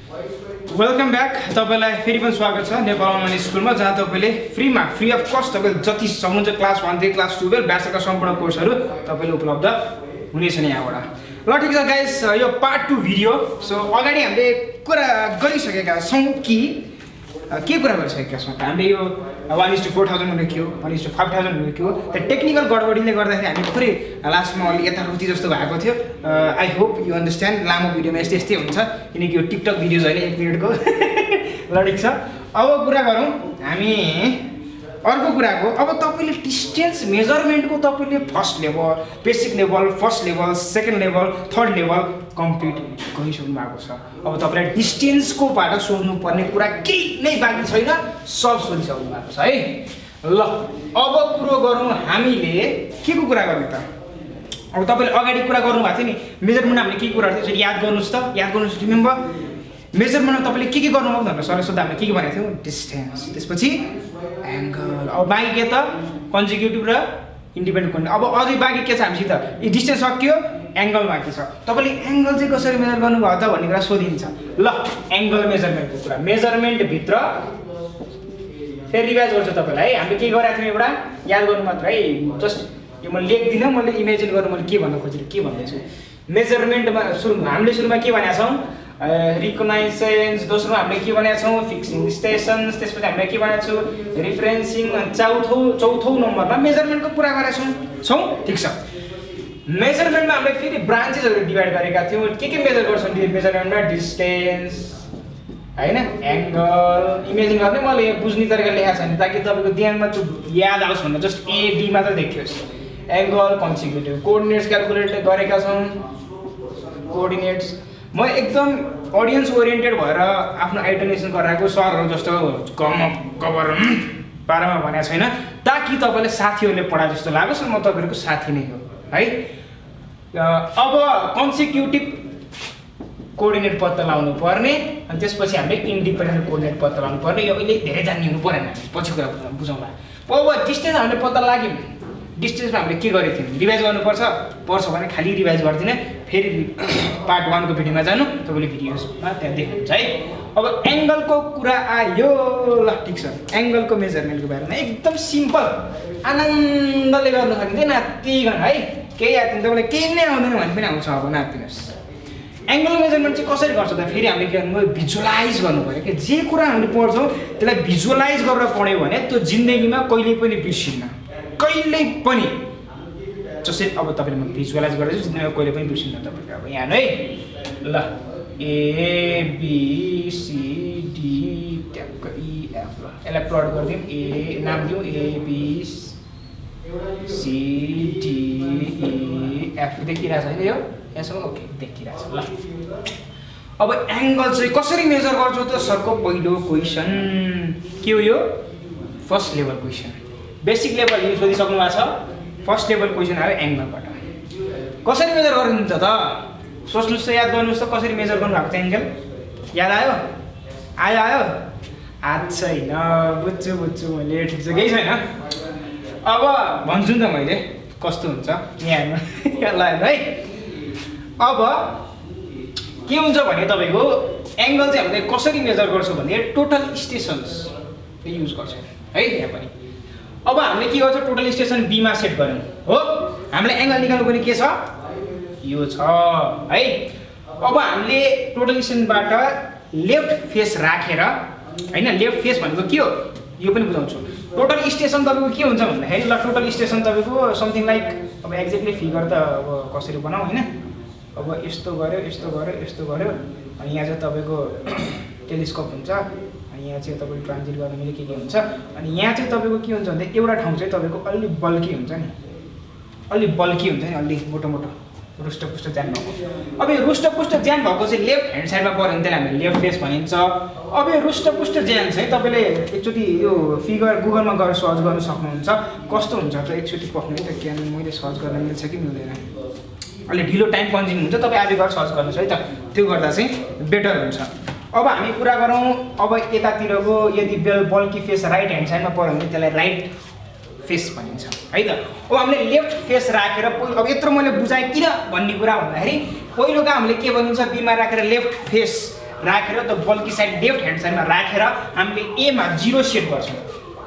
Welcome back. तपाईलाई फेरि पनि स्वागत छ नेपाल अनलाइन स्कुलमा, जहाँ तपाईले फ्री अफ कस्ट तपाईले जति सक्नुहुन्छ क्लास 1 देखि क्लास 12 ब्याचलरका सम्पूर्ण कोर्सहरू तपाईले उपलब्ध हुनेछ नि यहाँबाट। ल ठीक छ गाइस, यो पार्ट 2 भिडियो। सो अगाडि हामीले कुरा गरिसकेका छौँ कि के कुरा गरिसकेका छौँ हामीले यो 1:4000 लेख्यो, 1:5000 लेख्यो। त्यो टेक्निकल गडबडीले गर्दाखेरि हामी थोरै लास्टमा अलि यताउति जस्तो भएको थियो। I hope you understand. लामो भिडियोमा यस्तै हुन्छ किनकि यो टिकटक भिडियोज होइन 1 मिनटको। ल ठिक छ, अब कुरा गरौँ हामी अर्को कुराको। अब तपाईँले डिस्टेन्स मेजरमेन्टको तपाईँले first level, basic level, first level, second level, third level complete गरिसक्नु भएको छ। अब तपाईँलाई डिस्टेन्सको बाट सोध्नुपर्ने कुरा केही नै बाँकी छैन, सब सोधिसक्नु भएको छ है। ल अब कुरो गरौँ हामीले के को कुरा गर्ने त। अब तपाईँले अगाडि कुरा गर्नुभएको थियो नि मेजरमेन्ट, हामीले के कुराहरू थियो याद गर्नुहोस् त, याद गर्नुहोस्। रिमेम्बर मेजरमेन्टमा तपाईँले के गर्नुभयो भनेर सरले सोद्धा हामीले के भनेको थियौँ, डिस्टेन्स, त्यसपछि एङ्गल। अब बाँकी के त कन्जिक्युटिभ र इन्डिपेन्डेन्ट कोण। अब अझै बाँकी के छ हामीसित, यो डिस्टेन्स सक्यो, एङ्गल बाँकी छ। तपाईँले एङ्गल चाहिँ कसरी मेजर गर्नुभयो त भन्ने कुरा सोधिन्छ। ल एङ्गल मेजरमेन्टको कुरा, मेजरमेन्टभित्र फेरि रिभाइज गर्छु तपाईँलाई है। हामीले के गरेको थियौँ एउटा याद गर्नु मात्र है, जस्ट यो मैले लेख्दिनँ, मैले इमेजिन गर्नु मैले के भन्न खोजेर के भन्दैछु। मेजरमेन्टमा हामीले सुरुमा के भनेका छौँ, रिकनाइसेन्स, दोस्रोमा हामीले के भनेका छौँ फिक्सिङ स्टेसन्स, त्यसपछि हामीले के भनेको छौँ रिफरेन्सिङ, अनि चौथो नम्बरमा मेजरमेन्टको कुरा गरेका छौँ। ठिक छ, मेजरमेन्टमा हामीले फेरि ब्रान्चेसहरू डिभाइड गरेका थियौँ। के मेजर गर्छौँ मेजरमेन्टमा, डिस्टेन्स होइन, एङ्गल। इमेजिन गर्ने मैले बुझ्ने तरिका लेखाएको छैन ताकि तपाईँको दिमागमा त्यो याद आओस् भनेर, जस्ट एडी मात्र देखियोस्। एङ्गल, कन्सिक्युटिभ, कोअर्डिनेट्स क्यालकुलेट गरेका छौँ। कोअर्डिनेट्स म एकदम अडियन्स ओरिएन्टेड भएर आफ्नो आइटनेसन गराएको सरहरू जस्तो कभर पारामा भनेको छैन, ताकि तपाईँले साथीहरूले पढाए जस्तो लागोस्। म तपाईँहरूको साथी नै हो है। अब कन्सिक्युटिभ कोअर्डिनेट पत्ता लगाउनु पर्ने, अनि त्यसपछि हामीले इन्डिपेन्डेन्ट कोअर्डिनेट पत्ता लगाउनु पर्ने। यो अहिले धेरै जान्ने हुनु परेन, पछि कुरा बुझौँला। अब डिस्टेन्स हामीले पत्ता लाग्यौँ, डिस्टेन्समा हामीले के गरेको थियौँ, रिभाइज गर्नुपर्छ भने खालि रिभाइज गर्दिनँ, फेरि पार्ट 1 को भिडियोमा जानु, तपाईँले भिडियोमा त्यहाँ देख्नुहुन्छ है। अब एङ्गलको कुरा आयो। ल ठिक छ, एङ्गलको मेजरमेन्टको बारेमा एकदम सिम्पल आनन्दले गर्नु सकिन्छ नातिगन है। केही याद थिएन तपाईँलाई, केही नै आउँदैन भने पनि आउँछ, अब नातिनुहोस्। एङ्गल मेजरमेन्ट चाहिँ कसरी गर्छ त, फेरि हामीले के गर्नु, भिजुअलाइज गर्नु पऱ्यो कि जे कुरा हामीले पढ्छौँ त्यसलाई भिजुअलाइज गरेर पढ्यो भने त्यो जिन्दगीमा कहिल्यै पनि बिर्सिन्न, कहिल्यै पनि। जसरी अब तपाईँले म भिजुअलाइज गरेको छु, जिन्दगीमा कहिले पनि बिर्सिन्न तपाईँले। अब यहाँ है, ल ABCD ट्याक्क EF, ल यसलाई प्लट गरिदिउँ, ए नाम दिउँ ABCDEF देखिरहेछ होइन, यो यहाँसम्म ओके देखिरहेछ। ल अब एङ्गल चाहिँ कसरी मेजर गर्छौ त सरको पहिलो क्वेसन के हो, यो first level question. Basic level यो सोधिसक्नु भएको छ, फर्स्ट लेभल क्वेसन आयो एङ्गलबाट। कसरी मेजर गर्नुहुन्छ त सोच्नुहोस् त, याद गर्नुहोस् त कसरी मेजर गर्नुभएको छ एङ्गल। याद आयो आएको छैन, बुझ्छु मैले, ठिक छ, केही छैन। अब भन्छु नि त मैले कस्तो हुन्छ यहाँ हेर्नु है। अब के हुन्छ भने तपाईँको एङ्गल चाहिँ हामीले कसरी मेजर गर्छौँ भने टोटल स्टेसन्स युज गर्छौँ है यहाँ पनि। अब हामीले के गर्छौँ, टोटल स्टेसन बीमा सेट गऱ्यौँ हो, हामीले एङ्गल निकाल्नु पनि के छ, यो छ है। अब हामीले टोटल स्टेसनबाट लेफ्ट फेस राखेर होइन, लेफ्ट फेस भनेको के हो यो पनि बुझाउँछु। टोटल स्टेसन तपाईँको के हुन्छ भन्दाखेरि, ल टोटल स्टेसन तपाईँको समथिङ लाइक, अब एक्ज्याक्टली फिगर त अब कसरी बनाऊ होइन, अब यस्तो गऱ्यो अनि यहाँ चाहिँ तपाईँको टेलिस्कोप हुन्छ, अनि यहाँ चाहिँ तपाईँको ट्रान्जिट गर्ने मिले के हुन्छ, अनि यहाँ चाहिँ तपाईँको के हुन्छ भने एउटा ठाउँ चाहिँ तपाईँको अलि बल्की हुन्छ नि, अलि मोटो रुष्टपुष्ट ज्यान भएको। अब यो रुष्टपुष्ट ज्यान भएको चाहिँ लेफ्ट ह्यान्ड साइडमा पऱ्यो भने त्यसलाई हामीले लेफ्ट फेस भनिन्छ। अब यो रुष्टपुष्ट ज्यान चाहिँ तपाईँले एकचोटि यो फिगर गुगलमा गएर सर्च गर्न सक्नुहुन्छ, कस्तो हुन्छ त एकचोटि पक्नु है त, क्या मैले सर्च गर्न मिल्छ कि मिल्दैन, अलि ढिलो टाइम कन्ज्युम हुन्छ, तपाईँ आफै गएर सर्च गर्नुहोस् है त, त्यो गर्दा चाहिँ बेटर हुन्छ। अब हामी कुरा गरौँ, अब यतातिरको यदि बल्की फेस राइट ह्यान्ड साइडमा पऱ्यो भने त्यसलाई राइट फेस भनिन्छ है त। अब हामीले लेफ्ट फेस राखेर अब यत्रो मैले बुझाएँ किन भन्ने कुरा भन्दाखेरि, पहिलो काम हामीले के भनिन्छ, बीमा राखेर लेफ्ट फेस राखेर त बल्की साइड लेफ्ट ह्यान्ड साइडमा राखेर हामीले ए मा 0 सेट गर्छौँ।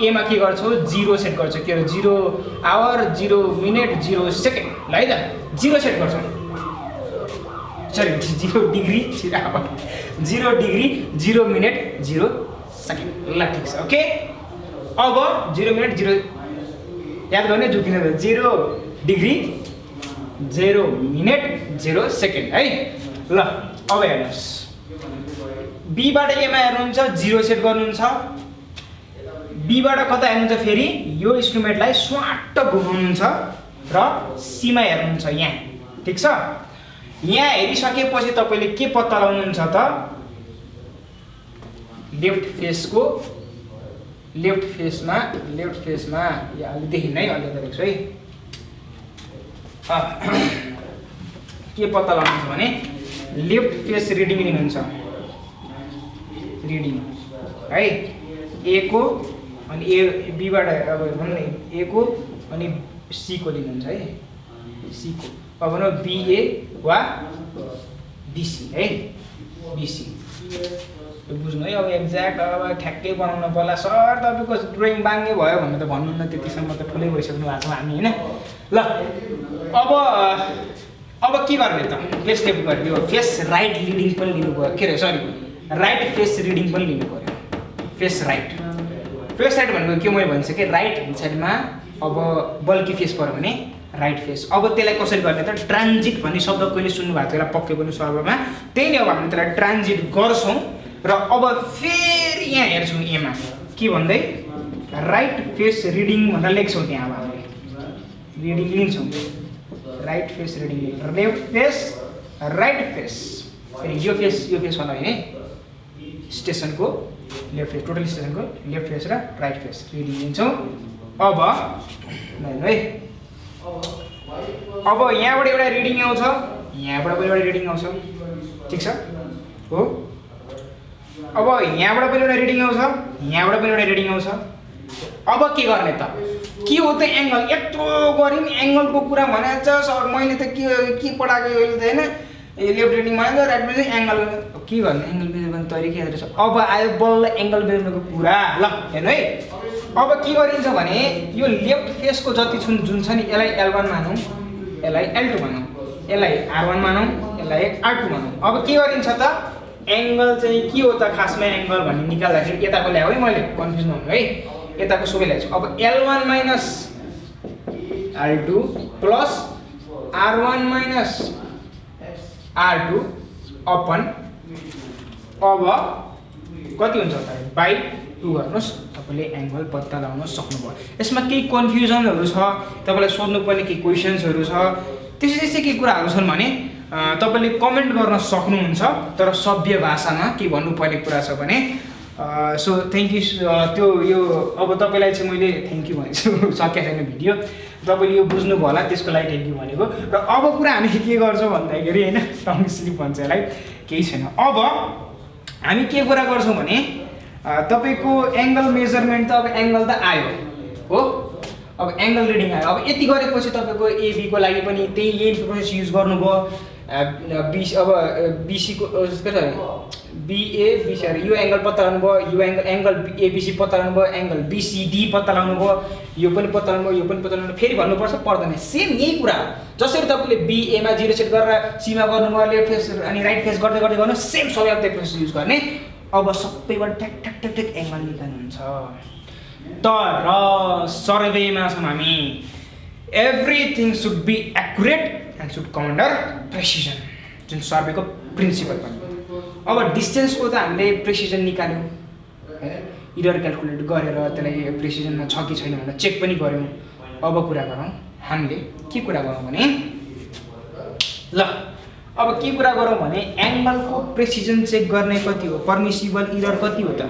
ए मा के गर्छौँ 0 सेट गर्छौँ के हो 0 आवर 0 मिनेट 0 सेकेन्ड ल है त 0 सेट गर्छौँ sorry 0 degree 0 or 0 degree 0 minute 0 second ल ठिक छ ओके। अब 0 मिनेट 0 याद गर्ने जुकिन 0 डिग्री 0 मिनेट 0 सेकेन्ड है ल। अब हेर्नुहोस् बीबाट एमा हेर्नुहुन्छ 0 सेट गर्नुहुन्छ बीबाट कता हेर्नुहुन्छ फेरि यो इन्स्ट्रुमेन्टलाई स्वाट्ट घुमाउनुहुन्छ र सीमा हेर्नुहुन्छ यहाँ ठिक छ। यहाँ हेरिसकेपछि तपाईले के पत्ता लगाउनुहुन्छ त लेफ्ट फेसमा या अलि देखिन्न है अलि त देख्छु है के पत्ता लगाउनुहुन्छ भने लेफ्ट फेस रिडिङ लिनुहुन्छ रिडिङ है ए को अनि ए बीबाट अब भन्नु ए को अनि सी को लिनुहुन्छ है सी को अब भनौँ बीए वा बीसी है बीसी बुझ्नु है। अब एक्ज्याक्ट अब ठ्याक्कै बनाउन पर्ला सर तपाईँको ड्रइङ बाङ्गे भयो भने त भन्नुहुन्न त्यतिसम्म त ठुलै भइसक्नु भएको छ हामी होइन ल। अब के गर्ने त फेस लेफ्ट गर्ने हो फेस राइट रिडिङ पनि लिनु पऱ्यो के अरे सरी राइट फेस रिडिङ पनि लिनु पऱ्यो फेस राइट भनेको के मैले भनिसकेँ राइट ह्यान्ड साइडमा अब बल्की फेस पऱ्यो भने राइट फेस। अब त्यसलाई कसरी गर्ने त ट्रान्जिट भन्ने शब्द कहिले सुन्नु भएको थियो पक्कै पनि सर्भरमा त्यही नै अब हामीले त्यसलाई ट्रान्जिट गर्छौँ र अब फेरि यहाँ हेर्छौँ एमा के भन्दै राइट फेस रिडिङ भनेर लेख्छौँ त्यहाँ अब हामीले रिडिङ लिन्छौँ right face reading left face right face फेरि यो फेस वाला होइन स्टेसनको लेफ्ट फेस टोटल स्टेसनको लेफ्ट फेस र राइट फेस रिडिङ लिन्छौँ। अब है अब यहाँबाट एउटा रिडिङ आउँछ यहाँबाट पनि एउटा रिडिङ आउँछ ठिक छ हो। अब यहाँबाट पनि एउटा रिडिङ आउँछ यहाँबाट पनि एउटा रिडिङ आउँछ। अब के गर्ने त के हो त एङ्गल यत्रो गऱ्यौँ एङ्गलको कुरा भनेको छ सर मैले त के पढाएको अहिले त होइन लेफ्ट रिडिङ भनेको राइट रिडिङ एङ्गल के गर्ने एङ्गल मेजर गर्ने तरिका रहेछ। अब आयो बल्ल एङ्गल मेजरमेन्टको कुरा ल हेर्नु है। अब के गरिन्छ भने यो लेफ्ट फेसको जति जुन छ नि यसलाई L1 मानौँ यसलाई L2 मानौँ यसलाई R1 मानौँ यसलाई R2 मानौँ। अब के गरिन्छ त एङ्गल चाहिँ के हो त खासमा एङ्गल भन्ने निकाल्दाखेरि यताको ल्याऊ है मैले कन्फ्युज नहुनु है यताको सबै ल्याउँछु। अब L1 minus R2 plus R1 minus R2 upon अब कति हुन्छ त बाई 2 गर्नुहोस् तपाईँले एङ्गल पत्ता लगाउन सक्नुभयो। यसमा केही कन्फ्युजनहरू छ तपाईँलाई सोध्नुपर्ने केही क्वेसन्सहरू छ त्यस्तै केही कुराहरू छन् भने तपाईँले कमेन्ट गर्न सक्नुहुन्छ तर सभ्य भाषामा के भन्नुपर्ने कुरा छ भने सो थ्याङ्क यू त्यो यो अब तपाईँलाई चाहिँ मैले थ्याङ्क यू भनेको छु सकेको छैन भिडियो तपाईँले यो बुझ्नुभयो होला त्यसको लागि थ्याङ्क यू भनेको। र अब कुरा हामी के गर्छौँ भन्दाखेरि होइन टङ स्लिप भन्छ यसलाई केही छैन। अब हामी के कुरा गर्छौँ भने तपाईँको एङ्गल मेजरमेन्ट त अब एङ्गल त आयो हो अब एङ्गल रिडिङ आयो। अब यति गरेपछि तपाईँको एबीको लागि पनि त्यही यही प्रोसेस युज गर्नुभयो बीसी अब बीसीको के छ बीए बीसी यो एङ्गल पत्ता लगाउनुभयो यो एङ्गल एबिसी पत्ता लगाउनुभयो एङ्गल बिसिडी पत्ता लगाउनुभयो यो पनि पत्ता लगाउनुभयो यो पनि पत्ता लगाउनु फेरि भन्नुपर्छ पर्दैन सेम यही कुरा हो। जसरी तपाईँले बीएमा 0 सेट गरेर सीमा गर्नुभयो लेफ्ट फेस अनि राइट फेस गर्दै गर्दै गर्नु सेम सबै त्यही प्रोसेस युज गर्ने। अब सबैबाट ठ्याक ठ्याक ठ्याक ठ्याक एङ्गल निकाल्नुहुन्छ तर सर्वेमा छौँ हामी everything should be accurate and should come under precision जुन सर्वेको प्रिन्सिपल पनि। अब डिस्टेन्सको त हामीले प्रेसिजन निकाल्यौँ इरर क्यालकुलेट गरेर त्यसलाई प्रेसिजनमा छ कि छैन भनेर चेक पनि गऱ्यौँ। अब कुरा गरौँ हामीले के कुरा गरौँ भने ल अब के कुरा गरौँ भने एङ्गलको प्रेसिजन चेक गर्ने कति हो पर्मिसिबल इरर कति हो त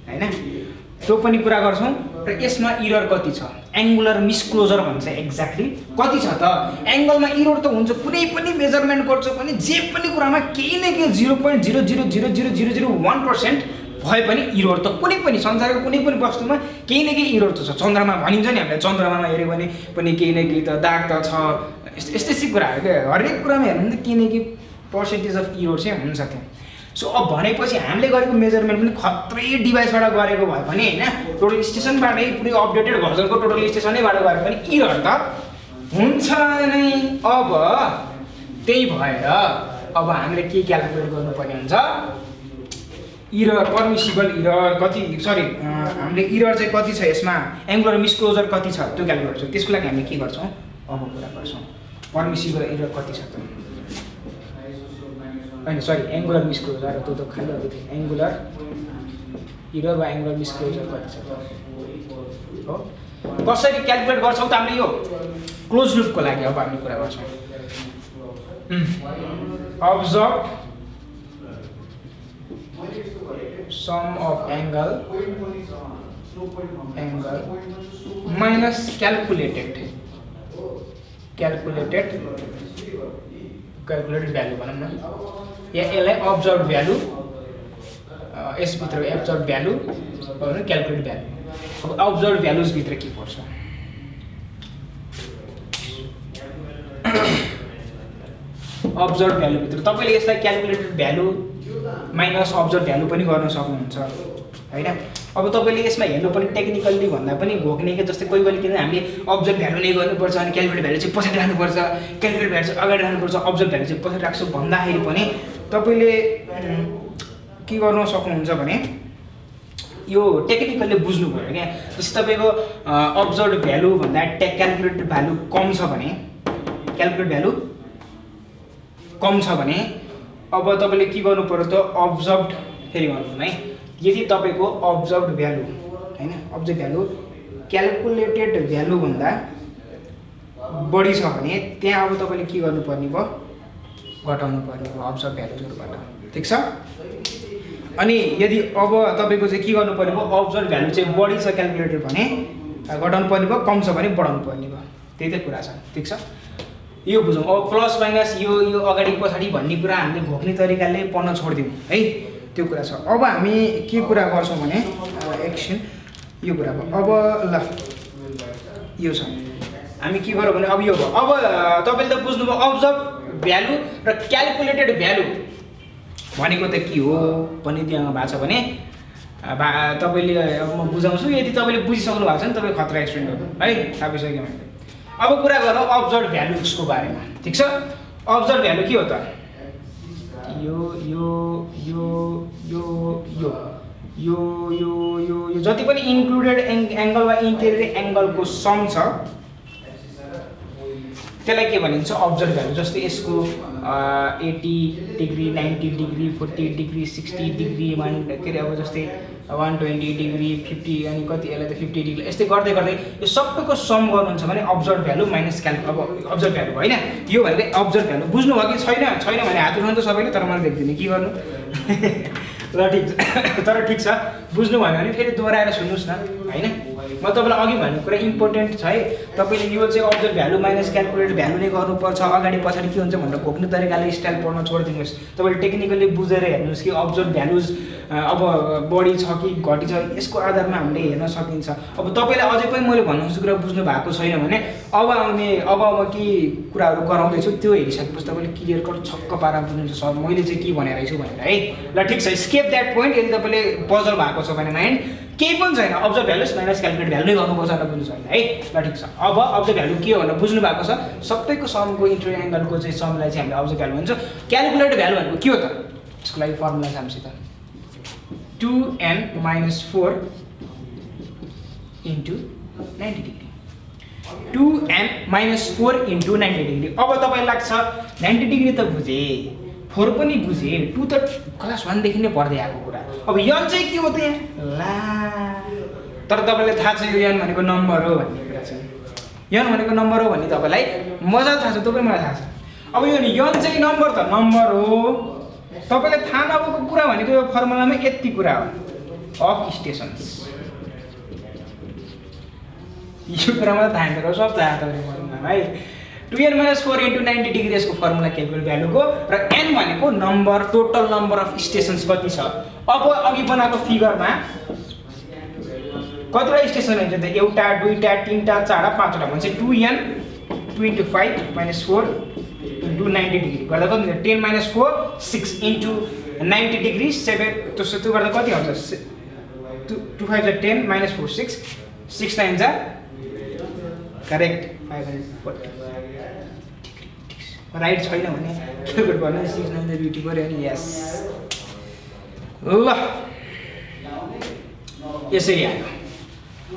हैन त्यो पनि कुरा गर्छौँ र यसमा इरर कति छ एङ्गुलर मिसक्लोजर भन्छ एक्ज्याक्टली कति छ त एङ्गलमा इरर त हुन्छ कुनै पनि मेजरमेन्ट गर्छ भने जे पनि कुरामा केही न केही 0.0000001% भए पनि इरर त कुनै पनि संसारको कुनै पनि वस्तुमा केही न केही इरर त छ। चन्द्रमा भनिन्छ नि हामीले चन्द्रमामा हेऱ्यो भने पनि केही न केही त दाग त छ यस्तै कुराहरू के हरेक कुरामा हेर्नु त केही न केही पर्सेन्टेज अफ इरर चाहिँ हुन्छ त्यहाँ। सो अब भनेपछि हामीले गरेको मेजरमेन्ट पनि खत्रै डिभाइसबाट गरेको भए पनि होइन, टोटल स्टेसनबाटै पुरै अपडेटेड भर्जनको टोटल स्टेसनैबाट गरे पनि इरर त हुन्छ नै। अब त्यही भएर अब हामीले के क्यालकुलेट गर्नुपर्ने हुन्छ, इरर पर्मिसिबल इरर कति, सरी हामीले इरर चाहिँ कति छ यसमा, एङ्गुलर मिसक्लोजर कति छ त्यो क्यालकुलेट गर्छौँ। त्यसको लागि हामीले के गर्छौँ, अब कुरा गर्छौँ पर्मिसिबल इरर कति छ त, होइन सरी एङ्गुलर मिसक्लोजर, त्यो त खालि अब थियो एङ्गुलर इरर वा एङ्गुलर मिसक्लोजर कति छ त हो। कसरी क्यालकुलेट गर्छौँ त हामीले यो क्लोज लुपको लागि अब हामी कुरा गर्छौँ। Observe sum of angle minus calculated value भनौँ न, या यसलाई अब्जर्भ भ्यालु, यसभित्र एब्जर्भ भ्यालु भनौँ क्यालकुलेट भ्यालु। अब अब्जर्भ भ्यालुजभित्र के पर्छ, अब्जर्भ भ्यालुभित्र तपाईँले यसलाई calculated value minus observe value पनि गर्न सक्नुहुन्छ होइन। अब तपाईँले यसमा हेर्नु पनि टेक्निकल्ली भन्दा पनि घोक्ने के जस्तै कोही बेला किन हामीले अब्जर्भ भ्यालु नै गर्नुपर्छ अनि क्यालकुलेट भ्यालु चाहिँ पछाडि राख्नुपर्छ, क्यालकुलेट भ्यालु चाहिँ अगाडि राख्नुपर्छ, अब्जर्भ भ्यालु चाहिँ पछाडि राख्छु भन्दाखेरि पनि तपाईँले के गर्न सक्नुहुन्छ भने यो टेक्निकल्ली बुझ्नु पऱ्यो क्या। जस्तै तपाईँको अब्जर्भ भ्यालु भन्दा क्यालकुलेटेड भ्यालु कम छ भने, क्यालकुलेट भ्यालु कम छ भने अब तपाईँले के गर्नु पर्यो त, अब्जर्भ फेरि भन्नु है, यदि तपाईँको अब्जर्भ भ्यालु होइन, अब्जर्भ भ्यालु क्यालकुलेटेड भ्यालु भन्दा बढी छ भने त्यहाँ अब तपाईँले के गर्नुपर्ने भयो, घटाउनु पर्ने भयो अब्जर्भ भ्यालुहरूबाट, ठिक छ। अनि यदि अब तपाईँको चाहिँ के गर्नु पर्ने भयो, अब्जर्भ भ्यालु चाहिँ बढी छ क्यालकुलेटेड भने घटाउनु पर्ने भयो, कम छ भने बढाउनु पर्ने भयो, त्यही त कुरा छ, ठिक छ। यो बुझौँ। अब प्लस माइनस यो अगाडि पछाडि भन्ने कुरा हामीले घोक्ने तरिकाले पढ्न छोडिदिउँ है, त्यो कुरा छ। अब हामी के कुरा गर्छौँ भने एकछिन यो कुरा भयो। अब ल यो छ, हामी के गरौँ भने अब यो भयो। अब तपाईँले त बुझ्नुभयो अब्जर्भ भ्यालु र क्यालकुलेटेड भ्यालु भनेको त के हो भन्ने त्यहाँ भएको छ भने तपाईँले अब म बुझाउँछु, यदि तपाईँले बुझिसक्नु भएको छ भने तपाईँ खतरा एक्सप्लेन गर्नु है, थाहा भइसक्यो मैले। अब कुरा गरौँ अब्जर्भ भ्यालुजको बारेमा, ठिक छ। अब्जर्भ भ्यालु के हो त, यो यो यो यो यो यो यो यो यो जति पनि इन्क्लुडेड एङ्गल वा इन्टेरियर एङ्गलको सम छ त्यसलाई के भनिन्छ, अब्जर्भ भ्यालु। जस्तै यसको 80 डिग्री, 90 डिग्री, 40 डिग्री, 60 डिग्री, के अरे अब जस्तै 120 डिग्री, 50 अनि कति यसलाई त 50 डिग्री, यस्तै गर्दै गर्दै यो सबैको सम गर्नुहुन्छ भने अब्जर्भ भ्यालु माइनस अब अब्जर्भ भ्यालु होइन। यो भनेको अब्जर्भ भ्यालु बुझ्नुभयो कि छैन, छैन भने हात उठाउनु त सबैले, तर मैले देख्दिनँ के गर्नु ल ठिक छ। तर ठिक छ, बुझ्नु भयो भने फेरि दोहोऱ्याएर सुन्नुहोस् न होइन। म तपाईँलाई अघि भनेको कुरा इम्पोर्टेन्ट छ है, तपाईँले यो चाहिँ observe value minus calculate value नै गर्नुपर्छ, अगाडि पछाडि के हुन्छ भनेर घोक्ने तरिकाले स्टाइल पढ्न छोडिदिनुहोस्। तपाईँले टेक्निकली बुझेर हेर्नुहोस् कि अब्जर्भ भ्यालुज अब बढी छ कि घटी छ, यसको आधारमा हामीले हेर्न सकिन्छ। अब तपाईँले अझै पनि मैले भन्नु खोजेको कुरा बुझ्नु भएको छैन भने अब म के कुराहरू गराउँदैछु त्यो हेरिसकेपछि तपाईँले क्लियर कट छक्क पारा बुझ्नुहुन्छ सर मैले चाहिँ के भनेर रहेछु भनेर है। ल ठिक छ, स्केप द्याट पोइन्ट। यदि तपाईँले पजल भएको छ भने माइन्ड केही पनि छैन, अब्जर्भ भ्यालुस माइनस क्यालकुलेट भ्यालु नै गर्नुपर्छ भनेर बुझ्नु छैन है। ल ठिक छ, अब अब्जर्भ भ्यालु के हो भनेर बुझ्नु भएको छ, सबैको समको इन्टेरियर एङ्गलको चाहिँ समलाई चाहिँ हामीले अब्जर्भ भ्यालु भन्छ। क्यालकुलेट भ्यालु भनेको के हो त, यसको लागि फर्मुला छ हामीसित 2n - 4 × 90 डिग्री, 2n - 4 × 90 डिग्री। अब तपाईँलाई लाग्छ 90 डिग्री त बुझे, 4 पनि बुझे, 2 त क्लास 1 देखि नै पढ्दै आएको कुरा। अब यन चाहिँ के हो त यहाँ ला, तर तपाईँलाई थाहा छ यो यन भनेको नम्बर हो भन्ने कुरा छ। यन भनेको नम्बर हो भन्ने तपाईँलाई मजाले थाहा छ, तपाईँ मलाई थाहा छ। अब यो यन चाहिँ नम्बर त नम्बर हो, तपाईँलाई थाहा नभएको कुरा भनेको यो फर्मुलामा यति कुरा हो, अफ स्टेसन्स। यो कुरामा थाहा छैन, सब थाहा तपाईँले है। 2n - 4 × 90 डिग्री यसको फर्मुला क्यालकुलेट भ्यालुको, र n भनेको number, total number of stations कति छ। अब अघि बनाएको फिगरमा कतिवटा स्टेसन हुन्छ त, एउटा, दुईटा, तीनटा, चारवटा, पाँचवटा भन्छ। 2n 2 × 5 - 4 इन्टु 90 डिग्री गर्दा कति हुन्छ 10 - 4 6 इन्टु 90 डिग्री 7 त्यो गर्दा कति आउँछ 2 5 10 - 4 6 6 9 जा करेक्ट 540 राइट छैन भने क्यालकुलेट गर्न 6 9 जा ब्युटी गऱ्यो नि यस ल यसरी आयो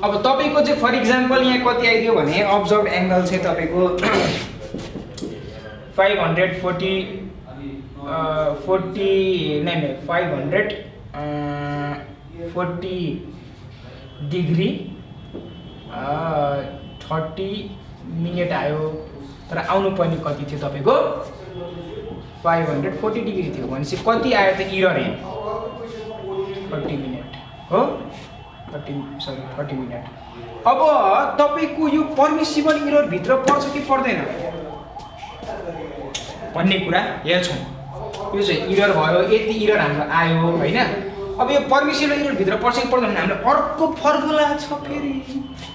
अब तपाईको चाहिँ फर इक्जाम्पल यहाँ कति आइदियो भने अब्जर्भ एंगल चाहिँ तपाईको 540 डिग्री 30 मिनट आयो तर आउनु पर्ने कति थियो तपाईको 540 डिग्री थियो भनेपछि कति आयो त एरर यहाँ 30 मिनट हो 30 मिनट अब तपाईको यो पर्मिसिबल एरर भित्र पर्छ कि पर्दैन भन्ने कुरा हेर्छौँ यो चाहिँ एरर भयो यति एरर हाम्रो आयो हैन अब यो पर्मिसिबल एरर भित्र पर्छ कि पर्दैन भने हाम्रो अर्को फर्मुला छ फेरि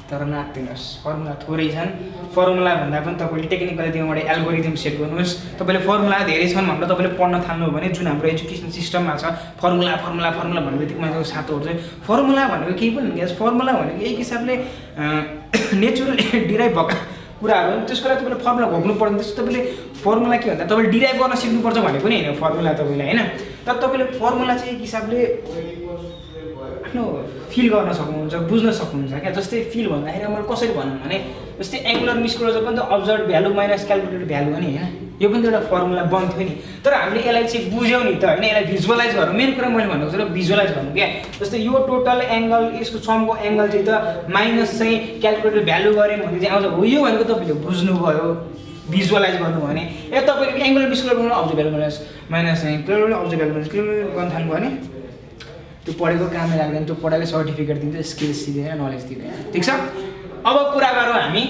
तर नाच्दैनस् फर्मुला थोरै छन् फर्मुला भन्दा पनि तपाईले टेक्निकली त्यहाँबाट एल्गोरिदम सेट गर्नुहोस् तपाईले फर्मुला धेरै छन् भनेर तपाईले पढ्न थाल्नु हो भने जुन हाम्रो एजुकेसन सिस्टममा छ फर्मुला भन्ने बित्तिकै मान्छेको सातोहरु चाहिँ फर्मुला भनेको केही पनि हैन फर्मुला भनेको एक हिसाबले नेचुरल डिराइभ भएको कुराहरु त्यसको लागि तपाईले फर्मुला घोक्नु पर्दैन त्यस्तो तपाईले फर्मुला के भन्दा तपाईले डिराइभ गर्न सिक्नुपर्छ भनेको नि हैन फर्मुला तपाईले हैन तर तपाईले फर्मुला चाहिँ एक हिसाबले आफ्नो फिल गर्न सक्नुहुन्छ बुझ्न सक्नुहुन्छ क्या जस्तै फिल भन्दाखेरि मैले कसरी भनौँ भने जस्तै एंगुलर मिसक्लोजर पनि त observe value minus calculated value हो नि हैन यो पनि त एउटा फर्मुला बन्थ्यो नि तर हामीले यसलाई चाहिँ बुझ्यौ नि त हैन यसलाई भिजुअलाइज गरौँ मेन कुरा मैले भनेको छु भिजुअलाइज गर्नु क्या जस्तै यो टोटल एंगल यसको समको एंगल चाहिँ त माइनस चाहिँ क्याल्कुलेटेड भ्यालु गरे भने चाहिँ आउँछ हो यो भनेको तपाईले बुझ्नु भयो भिजुअलाइज गर्नु भने ए तपाईले एंगुलर मिसक्लोजर गर्नु अब्जर्भ भ्यालु माइनस चाहिँ क्याल्कुलेटेड अब्जर्भ भ्यालु क्याल्कुलेट गर्न थाल्नु भने त्यो पढेको काममै लाग्दैन त्यो पढाएको सर्टिफिकेट दिन्छ स्किल्स दिँदैन नलेज दिँदैन ठीक छ अब कुरा गरौँ हामी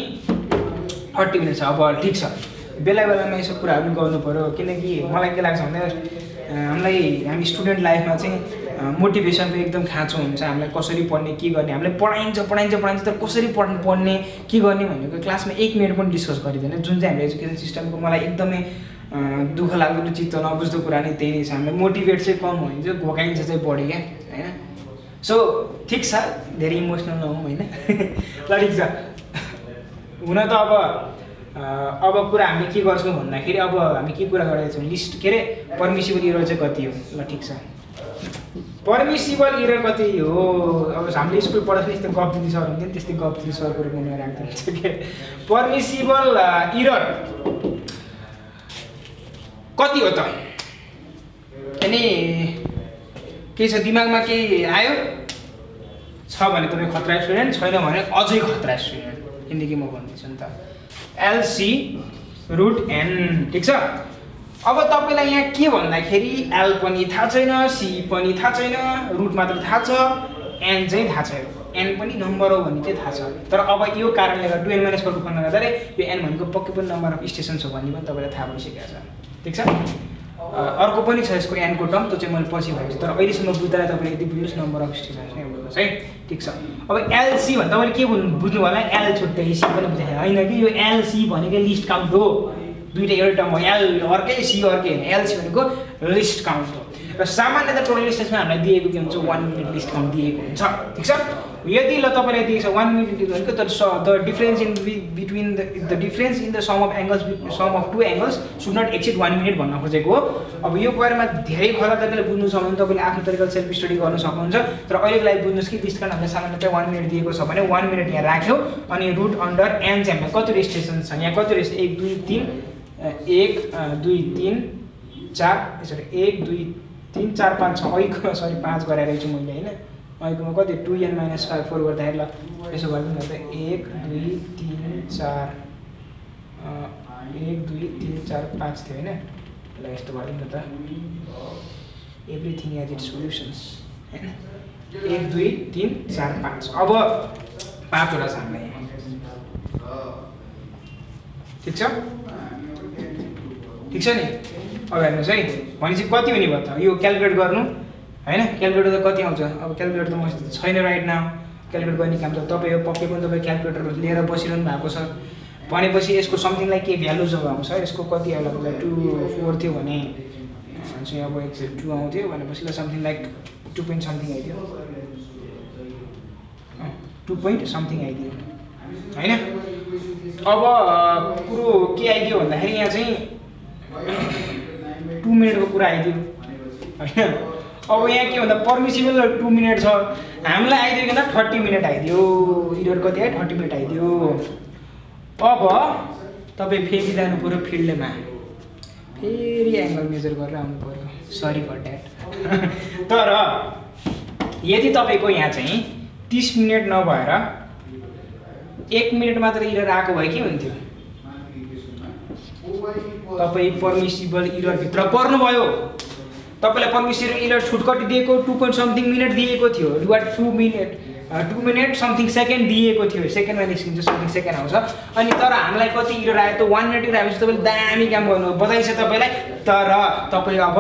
30 मिनट छ अब ठीक छ बेला बेलामा यसो कुराहरु पनि गर्नु पर्यो किनकि मलाई के लाग्छ भने हामी स्टुडेन्ट लाइफमा चाहिँ मोटिभेसनको एकदम खाँचो हुन्छ हामीलाई कसरी पढ्ने के गर्ने हामीलाई पढाइन्छ तर कसरी पढ्ने के गर्ने भनेको क्लासमा 1 मिनेट पनि डिस्कस गरिदैन जुन चाहिँ हाम्रो एजुकेसन सिस्टमको मलाई एकदमै दुःख लाग्दो चित्त नबुझ्दो कुरा नै त्यही नै छ हामीलाई मोटिभेट चाहिँ कम हुन्छ घोकाइन्छ चाहिँ बढी क्या हैन सो ठीक छ धेरै इमोसनल नहौँ हैन ल ठीक छ हुन त अब कुरा हामीले के गर्छौँ भन्दाखेरि अब हामी के कुरा गरेका छौँ लिस्ट के रे पर्मिसिबल एरर चाहिँ कति हो ल ठीक छ पर्मिसिबल एरर कति हो अब हामीले स्कुल पढ्दाखेरि यस्तो गफ दिदी सर हुन्थ्यो नि त्यस्तै गफ दिदी सरको रूपमा राख्दिन्छ के पर्मिसिबल एरर कति हो त अनि के छ दिमागमा के आयो छ भने तपाईँ खतरा स्टुडेन्ट छैन भने अझै खतरा स्टुडेन्ट किनकि म भन्दैछु नि त एलसी रुट एन ठीक छ अब तपाईलाई यहाँ के भन्दाखेरि एल पनि थाहा छैन सी पनि थाहा छैन रुट मात्र थाहा छ एन चाहिँ थाहा छैन एन पनि नम्बर हो भन्ने चाहिँ थाहा छ तर अब यो कारणले गर्दा 2n - 4 को फर्मुला गर्दा यो एन भनेको पक्कै पनि नम्बर अफ स्टेसन हो भन्ने पनि तपाईलाई थाहा भइसकेको छ ठीक छ अर्को पनि छ यसको एन को टर्म त्यो चाहिँ मैले पछि भन्छु तर अहिलेसम्म बुझ्दा तपाईले यति बुझ्नुस् नम्बर अफ स्टेसन नै बुझ्नुस् है ठीक छ अब एलसी भन्दा तपाईले के बुझ्नु होला एल छुट्टै सी पनि बुझ्नु हैन कि यो एलसी भनेको लिस्ट काउन्ट हो दुईटा एउटा टर्म हो एल अर्कै सी अर्कै हैन एलसी भनेको लिस्ट काउन्ट हो र सामान्यतः टोटल लिस्टमा हामीलाई दिएको के हुन्छ 1 मिनेट लिस्ट काउन्ट दिएको हुन्छ ठीक छ यदि ल तपाईलाई दिएको छ 1 मिनेट भनेको the difference in between the difference in the sum of angles sum of two angles should not exceed 1 minute भन्न खोजेको हो अब यो बारेमा धेरै खला तपाईले बुझ्नु छ भने तपाईले आफ्नो तरिकाले सेल्फ स्टडी गर्न सक्नुहुन्छ तर अहिलेको लागि बुझ्नुस् कि लिस्ट काउन्ट हामीले सामान्यतः 1 मिनेट दिएको छ भने 1 मिनेट यहाँ राख्यौ अनि रुट अन्डर एन चाहिँ हामीलाई कति रेजिस्ट्रेसन छ यहाँ कति रेजिस्ट्रेसन 1 2 3 4 यसरी 1 2 3 4 5 6 अहिलेको सरी 5 गरेर छु मैले हैन अहिलेकोमा कति 2n - 5 4 गर्दाखेरि ल यसो गर्दिनु त 1 2 3 4 1 2 3 4 5 थियो हैन ल यस्तो गर्दिनु त एभ्रीथिङ हैज इट्स सोल्युशन्स हैन 1 2 3 4 5 अब 5 वटा छ हामीलाई ठीक छ नि अब हेर्नुहोस् है भनेपछि कति हुने भयो त यो क्याल्कुलेट गर्नु हैन क्याल्कुलेटर त कति आउँछ अब क्याल्कुलेटर त मसित छैन राइट नाउ क्याल्कुलेट गर्ने काम त तपाईँ हो पक्कै पनि तपाईँ क्याल्कुलेटर लिएर बसिरहनु भएको छ भनेपछि यसको समथिङ लाइक के भ्यालु जब आउँछ यसको कति आउला 2 4 थियो भने चाहिँ अब एक्ज्याक्ट 2 आउँथ्यो भनेपछि ल समथिङ लाइक 2 पोइन्ट समथिङ आइदियो 2 पोइन्ट समथिङ आइदियो हैन। अब कुरो के आइदियो भन्दाखेरि यहाँ चाहिँ 2 मिनेटको कुरा आइदियो हैन। अब यहाँ के भन्दा पर्मिसिबल 2 मिनेट छ हामीलाई आइदियो किन 30 मिनेट आइदियो इरर कति आयो 30 मिनेट आइदियो। अब तपाईँ फेरि जानु पर्यो फिल्डमा फेरि एङ्गल मेजर गरेर आउनु पर्यो सरी फर द्याट। तर यदि तपाईँको यहाँ चाहिँ 30 मिनेट नभएर 1 मिनेट मात्र इरर आएको भए के हुन्थ्यो तपाईँ पर्मिसिबल इररभित्र पर्नुभयो। तपाईँलाई पर्मिसिबल इरर छुटकटी दिएको 2 पोइन्ट समथिङ मिनेट दिएको थियो 2 मिनेट समथिङ सेकेन्ड दिएको थियो सेकेन्डमा निस्किन्छ समथिङ सेकेन्ड आउँछ। अनि तर हामीलाई कति इरर आयो त 1 मिनेट इरर आएपछि तपाईँले दामी काम गर्नु बधाई छ तपाईँलाई। तर तपाईँ अब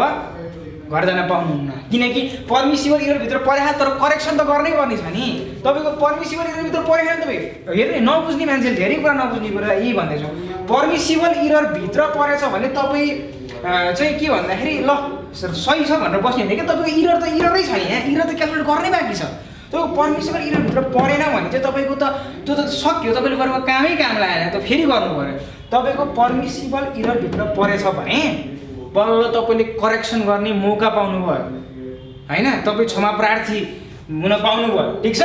घर जान पाउनुहुन्न किनकि पर्मिसिबल इररभित्र परेछ तर करेक्सन त गर्नै पर्ने छ नि। तपाईँको पर्मिसिबल इररभित्र परेन तपाईँ हेर्नु नबुझ्ने मान्छेले धेरै कुरा नबुझ्ने कुरा यही भन्दैछु। पर्मिसिबल इररभित्र परेछ भने तपाईँ चाहिँ के भन्दाखेरि ल सही छ भनेर बस्ने होइन क्या तपाईँको इरर त इररै छ यहाँ इरर त क्यालकुलेट गर्नै बाँकी छ। त्यो पर्मिसिबल इररभित्र परेन भने चाहिँ तपाईँको त त्यो त सक्यो तपाईँले गरेको कामै काम लागेन त फेरि गर्नु पऱ्यो। तपाईँको पर्मिसिबल इररभित्र परेछ भने बल्ल तपाईँले करेक्सन गर्ने मौका पाउनुभयो होइन तपाईँ क्षमा प्रार्थी हुन पाउनुभयो ठिक छ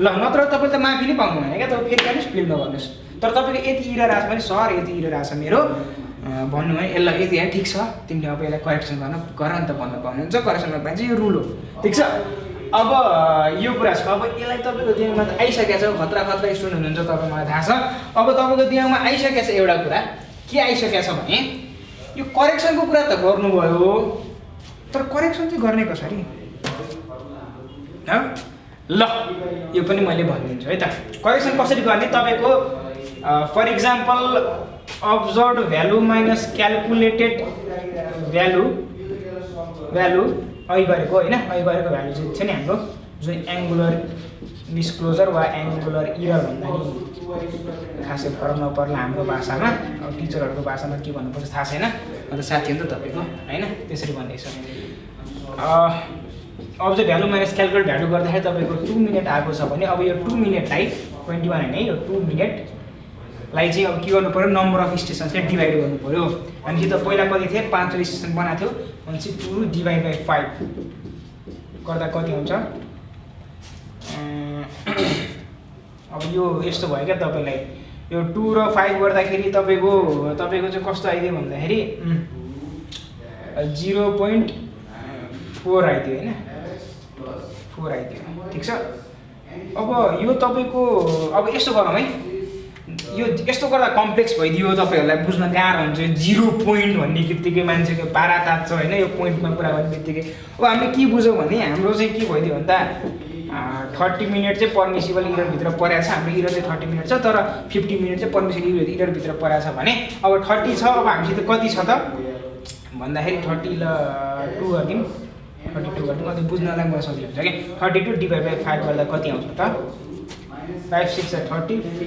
ल नत्र तपाईँ त माफी नै पाउनुहुन्न क्या तपाईँ फेरि जानुहोस् फिल्डमा गर्नुहोस्। तर तपाईँको यति इरर आछ भने सर यति इरर आछ मेरो भन्नु है यसलाई यति यहाँ ठिक छ तिमीले अब यसलाई करेक्सन गर नि त भन्नु पाउनुहुन्छ करेक्सन गर्न पाइन्छ यो रुल हो ठिक छ। अब यो कुरा छ अब यसलाई तपाईँको दिमागमा त आइसकेको छ खतरा खतरा स्टुडेन्ट हुनुहुन्छ तपाईँ मलाई थाहा छ। अब तपाईँको दिमागमा आइसकेको छ एउटा कुरा के आइसकेको छ भने यो करेक्सनको कुरा त गर्नुभयो तर करेक्सन चाहिँ गर्ने कसरी ल यो पनि मैले भनिदिन्छु है त करेक्सन कसरी गर्ने। तपाईँको for example observe value minus calculated value अहिले गरेको होइन अहिले गरेको भ्यालु चाहिँ छ नि हाम्रो जुन एङ्गुलर डिस्क्लोजर वा एङ्गुलर इरर भन्दा नि खासै फरक नपर्ला हाम्रो भाषामा अब टिचरहरूको भाषामा के भन्नुपर्छ थाहा छैन अन्त साथी हो नि त तपाईँको होइन त्यसरी भन्दैछ। अब चाहिँ भ्यालु माइनस क्यालकुलेट भ्यालु गर्दाखेरि तपाईँको 2 मिनेट आएको छ भने अब यो 2 मिनेटलाई 21 होइन है यो 2 मिनेटलाई चाहिँ अब के गर्नु पऱ्यो नम्बर अफ स्टेसन्सले डिभाइड गर्नु पऱ्यो। हामीले त पहिला कति थियो 5 स्टेसन बनाएको थियो भनेपछि 2 डिभाइड बाई 5 गर्दा कति हुन्छ अब यो यस्तो भयो क्या तपाईँलाई यो 2 र 5 गर्दाखेरि तपाईँको चाहिँ कस्तो आइदियो भन्दाखेरि 0.4 आइदियो होइन 4 आइदियो ठिक छ। अब यो तपाईँको अब यस्तो गरौँ है यो यस्तो गर्दा कम्प्लेक्स भइदियो तपाईँहरूलाई बुझ्न गाह्रो हुन्छ 0 पोइन्ट भन्ने बित्तिकै मान्छेको पारा तात्छ होइन यो पोइन्टमा कुरा गर्ने बित्तिकै अब हामीले के बुझौँ भने हाम्रो चाहिँ के भइदियो भन्दा 30 मिनट चाहिँ पर्मिसिबल इररभित्र परेको छ हाम्रो इरर चाहिँ 30 मिनट छ तर 50 मिनट चाहिँ पर्मिसिबल इररभित्र परेको छ भने अब 30 छ अब हामीसित कति छ त भन्दाखेरि 30 ल 2 गरिदिउँ 32 गरिदिउँ अन्त बुझ्नलाई मलाई सजिलो हुन्छ क्या 32 डिभाइड बाई 5 गर्दा कति आउँछ त 5 6 30 6.4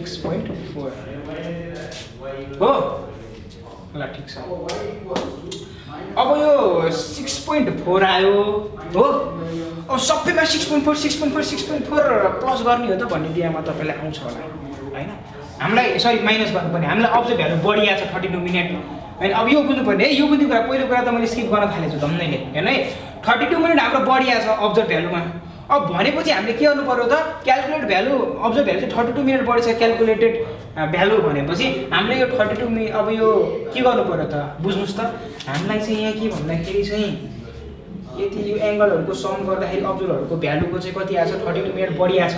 हो ल ठिक छ। अब यो 6.4 आयो हो अब सबैमा 6.4 प्लस गर्ने हो त भन्ने दियामा तपाईँलाई आउँछ होला होइन हामीलाई सरी माइनस गर्नुपर्ने हामीलाई अब्जर्भ भ्यालु बढिया छ 32 मिनट होइन। अब यो बुझ्नुपर्ने है यो बुझ्ने कुरा पहिलो कुरा त मैले स्किप गर्न थालेको छु धम्नैले हेर्नु है 32 मिनट हाम्रो बढिया छ अब्जर्भ भ्यालुमा। अब भनेपछि हामीले के गर्नु पर्यो त क्यालकुलेट भ्यालु अब्जर्भ भ्यालु चाहिँ 32 मिनट बढी छ क्यालकुलेटेड भ्यालु भनेपछि हामीले यो 32 मिनट अब यो के गर्नु पर्यो त बुझ्नुहोस् त हामीलाई चाहिँ यहाँ के भन्दाखेरि चाहिँ यति यो एङ्गलहरूको सम गर्दाखेरि अब्जर्भरहरूको भ्यालुको चाहिँ कति आछ 32 मिनट बढिया छ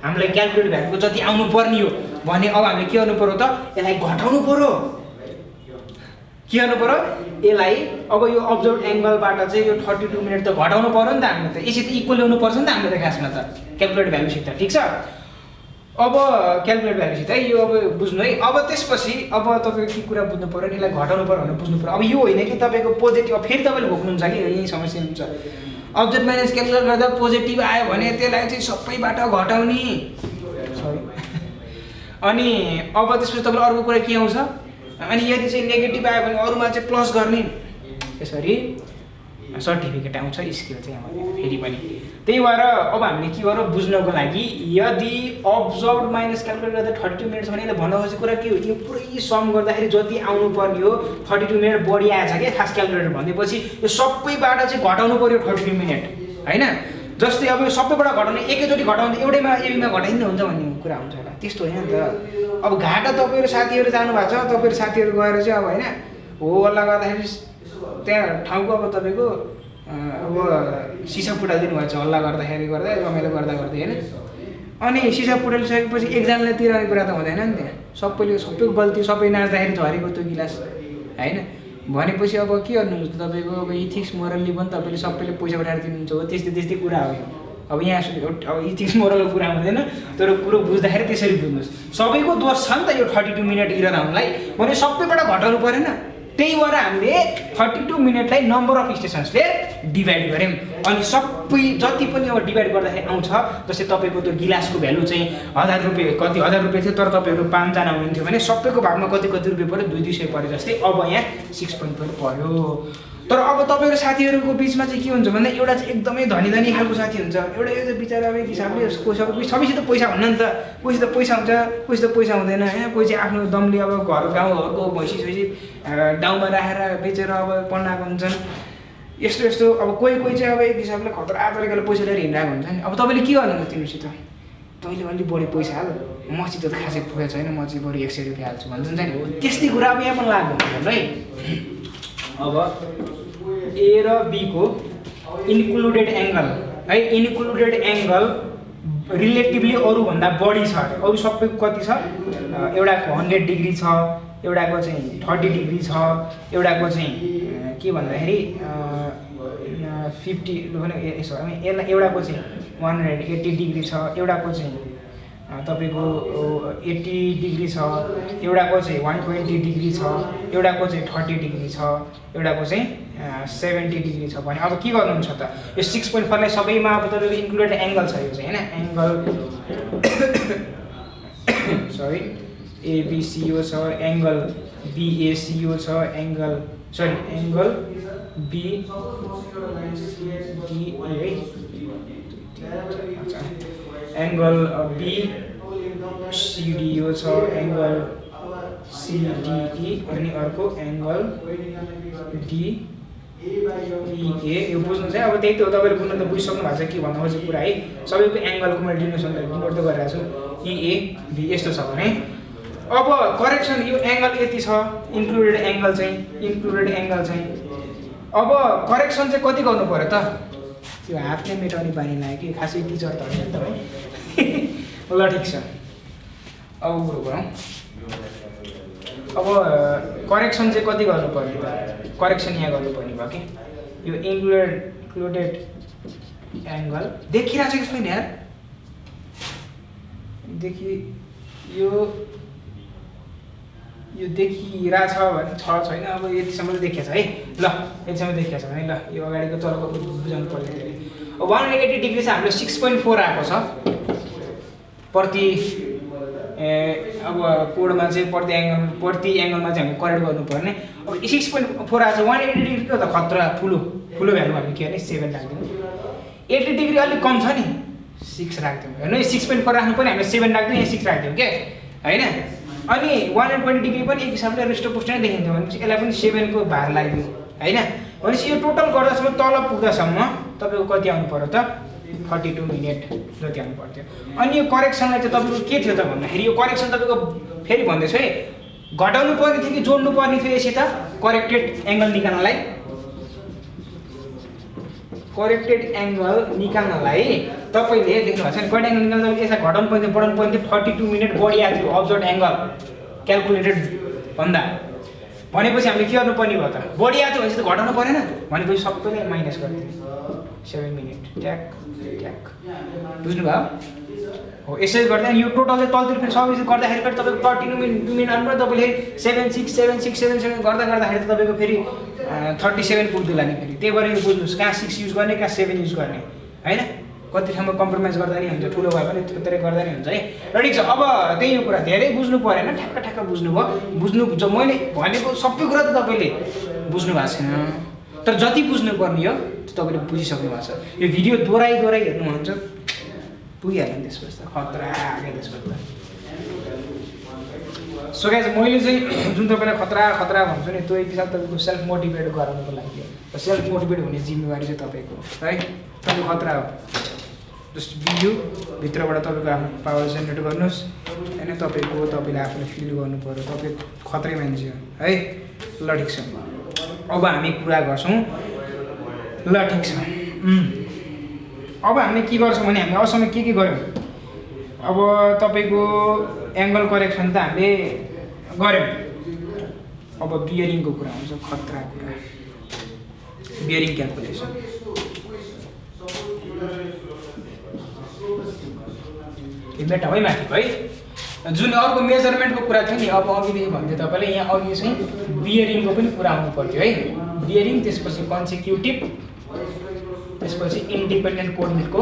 हामीलाई क्यालकुलेट भ्यालुको जति आउनु पर्ने हो भने अब हामीले के गर्नु पर्यो त यसलाई घटाउनु पर्यो के गर्नु पर्यो यसलाई अब यो अब्जर्भ एङ्गलबाट चाहिँ यो 32 मिनट त घटाउनु पर्यो नि त हामीले त यसरी इक्वल ल्याउनु पर्छ नि त हामीले त खासमा त क्यालकुलेट भ्यालुसित ठिक छ। अब क्यालकुलेट भ्यालुसित है यो अब बुझ्नु है अब त्यसपछि अब तपाईँको के कुरा बुझ्नु पर्यो यसलाई घटाउनु पर्यो भनेर बुझ्नु पर्यो। अब यो होइन कि तपाईँको पोजिटिभ फेरि तपाईँले भोग्नुहुन्छ कि यही समस्या हुन्छ अब्जर्भ माइनस क्यालकुलेट गर्दा पोजिटिभ आयो भने त्यसलाई चाहिँ सबैबाट घटाउने सरी अनि अब त्यसपछि तपाईँलाई अर्को कुरा के आउँछ, अनि यदि चाहिँ नेगेटिभ आयो भने अरूमा चाहिँ प्लस गर्ने, यसरी सर्टिफिकेट आउँछ स्किल चाहिँ हाम्रो फेरि पनि। त्यही भएर अब हामीले के गरौँ बुझ्नको लागि, यदि अब्जर्भ माइनस क्यालकुलेट गर्दा 32 मिनट छ भने यसले भन्नु खोजेको कुरा के हो, यो पुरै सम गर्दाखेरि जति आउनुपर्ने हो 32 मिनट बढी आएछ क्या खास क्यालकुलेटर भनेपछि यो सबैबाट चाहिँ घटाउनु पर्यो 32 मिनट होइन। जस्तै अब यो सबैबाट घटाउने एकैचोटि घटाउँदा एउटैमा एबीमा घटाइदिनु हुन्छ भन्ने कुरा हुन्छ होला, त्यस्तो होइन नि त। अब घाटा तपाईँहरू साथीहरू जानुभएको छ, तपाईँहरू साथीहरू गएर चाहिँ अब होइन हो हल्ला गर्दाखेरि त्यहाँ ठाउँको अब तपाईँको अब सिसा फुटालिदिनु भएको छ हल्ला गर्दाखेरि गर्दा रमाइलो गर्दा गर्दै होइन। अनि सिसा फुटालिसकेपछि एकजनाले तिर्ने कुरा त हुँदैन नि, त्यहाँ सबैको गल्ती, सबै नाच्दाखेरि झरेको त्यो गिलास होइन। भनेपछि अब के गर्नुहुन्छ तपाईँको अब इथिक्स मोरल्ली पनि तपाईँले सबैले पैसा उठाएर दिनुहुन्छ हो, त्यस्तै त्यस्तै कुरा हो। अब यहाँ अब इथिक्स मोरलको कुरा हुँदैन, तर कुरो बुझ्दाखेरि त्यसरी बुझ्नुहोस्। सबैको दोष छ नि त यो 32 मिनट इराउनलाई, भने सबैबाट घटाउनु परेन। त्यही भएर हामीले 32 मिनटलाई नम्बर अफ स्टेसन्सले डिभाइड गऱ्यौँ। अनि सबै जति पनि अब डिभाइड गर्दाखेरि आउँछ, जस्तै तपाईँको त्यो गिलासको भ्यालु चाहिँ 1000 रुपियाँ, कति 1000 रुपियाँ थियो, तर तपाईँहरू 5 जना हुनुहुन्थ्यो भने सबैको भागमा कति रुपियाँ पऱ्यो, 200 पऱ्यो। जस्तै अब यहाँ 6.4 पऱ्यो। तर अब तपाईँहरू साथीहरूको बिचमा चाहिँ के हुन्छ भन्दा एउटा चाहिँ एकदमै धनी खालको साथी हुन्छ, एउटा यो चाहिँ बिचरा अब एक हिसाबले सबैसित पैसा हुन्न नि त, कोहीसित पैसा हुन्छ कोहीसित पैसा हुँदैन होइन। कोही चाहिँ आफ्नो दमले अब घर गाउँघरको भैँसी सैँसी डाउमा राखेर बेचेर अब पढ्नाको हुन्छन्, यस्तो यस्तो। अब कोही चाहिँ अब एक हिसाबले खतरा तरिकाले पैसा लिएर हिँडिरहेको हुन्छ नि। अब तपाईँले के गर्नुहुन्छ तिमीसित, तैँले अलिक बढी पैसा हाल, मसित त खासै पुगेको छैन, म चाहिँ बरु 100 रुपियाँ हाल्छु भन्छ नि। हो त्यस्तै कुरा अब यहाँ पनि लाग्नु हुन्छ है। अब ए र बी को इन्क्लुडेड एङ्गल है, इन्क्लुडेड एङ्गल रिलेटिभली अरूभन्दा बढी छ। अरू सबैको कति छ, एउटाको 100 डिग्री छ, एउटाको चाहिँ 30 डिग्री छ, एउटाको चाहिँ के भन्दाखेरि 50 एउटाको चाहिँ 180 डिग्री छ, एउटाको चाहिँ तपाईँको 80 डिग्री छ, एउटाको चाहिँ 120 डिग्री छ, एउटाको चाहिँ 30 डिग्री छ, एउटाको चाहिँ 70 डिग्री छ। भने अब के गर्नुहुन्छ त, यो 6.4 लाई सबैमा अब तपाईँको इन्क्लुडेड एङ्गल छ यो चाहिँ होइन। एङ्गल सरी एबिसिओ छ, एङ्गल बिएसिओ छ, एङ्गल बिडिए है, एङ्गल बिसिडिओ छ, एङ्गल सिडिई अनि अर्को एङ्गल डिइए। यो बुझ्नु चाहिँ अब त्यही त हो, तपाईँले बुझ्नु त बुझिसक्नु भएको छ के भन्नु खोजेको कुरा है। सबैको एङ्गलको मैले डिनोट त गरिरहेको छु, इए बी यस्तो छ भने। अब करेक्सन यो एङ्गल यति छ, इन्क्लुडेड एङ्गल चाहिँ अब करेक्सन चाहिँ कति गर्नु पऱ्यो त, त्यो हातले मेटाउने बानी लाग्यो कि, खासै टिचर त होइन नि त है। ल ठिक छ, अब कुरो गरौँ। अब करेक्सन चाहिँ कति गर्नु पर्ने त, करेक्सन यहाँ गर्नुपर्ने भयो कि यो इन्क्लुडेड एङ्गल देखिरहेको छ कि छैन यार, यो देखिरहेछ भने छैन, अब यतिसम्म त देखिएको छ है। ल यतिसम्म देखिएको छ भने ल यो अगाडिको तलको बुझाउनु पर्ने धेरै। अब 180 डिग्री चाहिँ हाम्रो 6.4 आएको छ प्रति अब कोडमा चाहिँ प्रति एङ्गलमा चाहिँ हामीले करेक्ट गर्नुपर्ने। अब 6.4 आएको छ, 180 डिग्रीको त खतरा ठुलो भ्यालु हामीले के भने 7 राखिदिउँ। 80 डिग्री अलिक कम छ नि 6 राखिदिउँ होइन, 6.4 राख्नु पनि हामीले 7 राखिदिउँ, यहाँ 6 राखिदिउँ क्या होइन। अनि 120 डिग्री पनि एक हिसाबले रिष्टपुष्ट नै देखिन्छ भनेपछि यसलाई पनि 7 को भार लगाइदिउँ होइन। भनेपछि यो टोटल गर्दासम्म तल पुग्दासम्म तपाईँको कति आउनु पर्यो त, 32 मिनट जति आउनु पर्थ्यो। अनि यो करेक्सनलाई चाहिँ तपाईँको के थियो त भन्दाखेरि, यो करेक्सन तपाईँको फेरि भन्दैछु है, घटाउनु पर्ने थियो कि जोड्नु पर्ने थियो यसित करेक्टेड एङ्गल निकाल्नलाई। करेक्टेड एङ्गल निकाल्नलाई तपाईँले देख्नु भएको छ नि, करेक्ट एङ्गल निकाल्दा यसलाई घटाउनु पर्ने थियो, बढाउनु पर्ने थियो, 32 मिनट बढी आएको थियो अब्जर्भ एङ्गल क्यालकुलेटेड भन्दा। भनेपछि हामीले के गर्नुपर्ने भयो त, बढी आएको थियो भनेपछि त घटाउनु परेन, भनेपछि सबैले माइनस गरिदियो 7 मिनट ट्याक ट्याक। बुझ्नुभयो हो, यसरी गर्दा यो टोटल चाहिँ तलतिर फेरि सबै गर्दाखेरि फेरि तपाईँको 32 मिनट आउनु तपाईँले 7 गर्दाखेरि त तपाईँको फेरि 37 पुग्दैन नि फेरि। त्यही भएर यो बुझ्नुहोस्, कहाँ 6 युज गर्ने कहाँ 7 युज गर्ने होइन। कति ठाउँमा कम्प्रोमाइज गर्दा नि हुन्छ, ठुलो भए पनि त्यत्रै गर्दा नि हुन्छ है। र ठिक छ, अब त्यही यो कुरा धेरै बुझ्नु परेन, ठ्याक्क बुझ्नुभयो। जो मैले भनेको सबै कुरा त तपाईँले बुझ्नु भएको छैन, तर जति बुझ्नुपर्ने हो त्यो तपाईँले बुझिसक्नु भएको छ। यो भिडियो दोहोऱ्याइ हेर्नुहुन्छ पुगिहाल्यो नि त्यसपछि त खतरा आयो त्यसपछि त। सो गाइज मैले चाहिँ जुन तपाईँलाई खतरा भन्छु नि त्यो एक हिसाब तपाईँको सेल्फ मोटिभेट गराउनुको लागि हो। सेल्फ मोटिभेट हुने जिम्मेवारी चाहिँ तपाईँको है, तपाईँको खतरा हो। जस्ट भित्रबाट तपाईँको आफ्नो पावर जेनेरेट गर्नुहोस् होइन, तपाईँले आफूले फिल गर्नु पऱ्यो तपाईँ खत्रै मान्छे हो है। ल ठिक छ, अब हामी कुरा गर्छौँ। ल ठिक छ, अब हामीले के गर्छौँ भने हामीले अबसम्म के गऱ्यौँ। अब तपाईँको एङ्गल करेक्सन त हामीले गऱ्यौँ। अब बियरिङको कुरा हुन्छ, खतरा कुरा, बियरिङ क्यालकुलेसन। मेटा है माथि है, जुन अर्को मेजरमेन्टको कुरा थियो नि, अब अघिदेखि भन्थ्यो तपाईँले, यहाँ अघि चाहिँ बियरिङको पनि कुरा आउनु पर्थ्यो है। बियरिङ, त्यसपछि कन्सेक्युटिभ, त्यसपछि इन्डिपेन्डेन्ट कोअर्डिनेटको।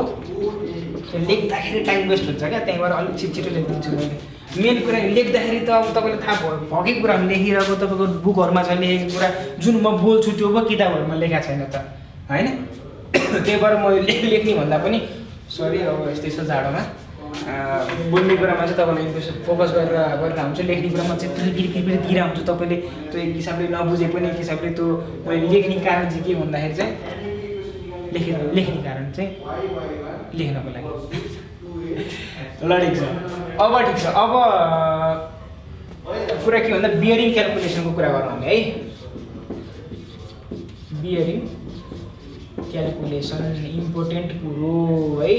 लेख्दाखेरि टाइम वेस्ट हुन्छ क्या, त्यहीँबाट अलिक छिटो लेखिदिन्छु मैले। मेन कुरा लेख्दाखेरि त अब तपाईँलाई थाहा भएकै कुरा लेखिरहेको, तपाईँको बुकहरूमा छ लेखेको कुरा, जुन म बोल्छु त्यो पो किताबहरूमा लेखेको छैन त होइन। त्यही भएर म लेख्ने भन्दा पनि सरी, अब यस्तै छ जाडोमा, बोल्ने कुरामा चाहिँ तपाईँलाई फोकस गरेर हुन्छ, लेख्ने कुरामा चाहिँ फेरि दिएर हुन्छ। तपाईँले त्यो एक हिसाबले नबुझे पनि एक हिसाबले त्यो मैले लेख्ने कारण चाहिँ के भन्दाखेरि चाहिँ लेख्ने कारण चाहिँ लेख्नको लागि। ल ठिक छ, अब ठिक छ, अब कुरा के भन्दा बियरिङ क्यालकुलेसनको कुरा गरौँ हामी है। बियरिङ क्यालकुलेसन इम्पोर्टेन्ट कुरो है,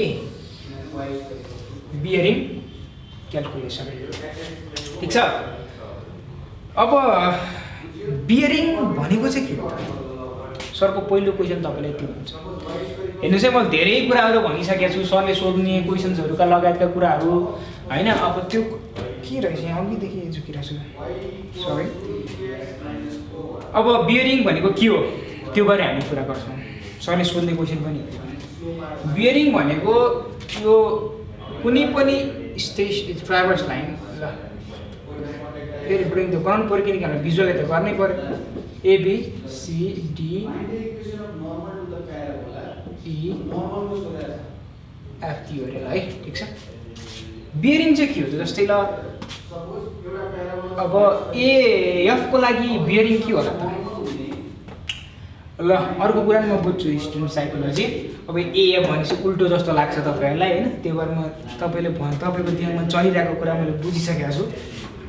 बियरिङ क्यालकुलेसन ठिक छ। अब बियरिङ भनेको चाहिँ के हो सरको पहिलो क्वेसन तपाईँले यति हुन्छ। हेर्नुहोस् है, म धेरै कुराहरू भनिसकेको छु, सरले सोध्ने क्वेसन्सहरूका लगायतका कुराहरू होइन। अब त्यो के रहेछ यहाँ अघिदेखि झुकिरहेको छु सबै। अब बियरिङ भनेको के हो त्यो बारे हामी कुरा गर्छौँ, सरले सोध्ने क्वेसन पनि। बियरिङ भनेको यो कुनै पनि ट्राभर्स लाइन, ल फेरि ड्रइङ त गर्नु पऱ्यो किनकि हामीलाई भिजुअल त गर्नै पऱ्यो। ABCDEF थियो अरे ल है, ठिक छ। बियरिङ चाहिँ के हो जस्तै ल अब AF को लागि बियरिङ के होला त। ल अर्को कुरा म बुझ्छु स्टुडेन्ट साइकोलोजी। अब AF भनेपछि उल्टो जस्तो लाग्छ तपाईँहरूलाई होइन, त्यही भएर म तपाईँको दिमागमा चलिरहेको कुरा मैले बुझिसकेको छु।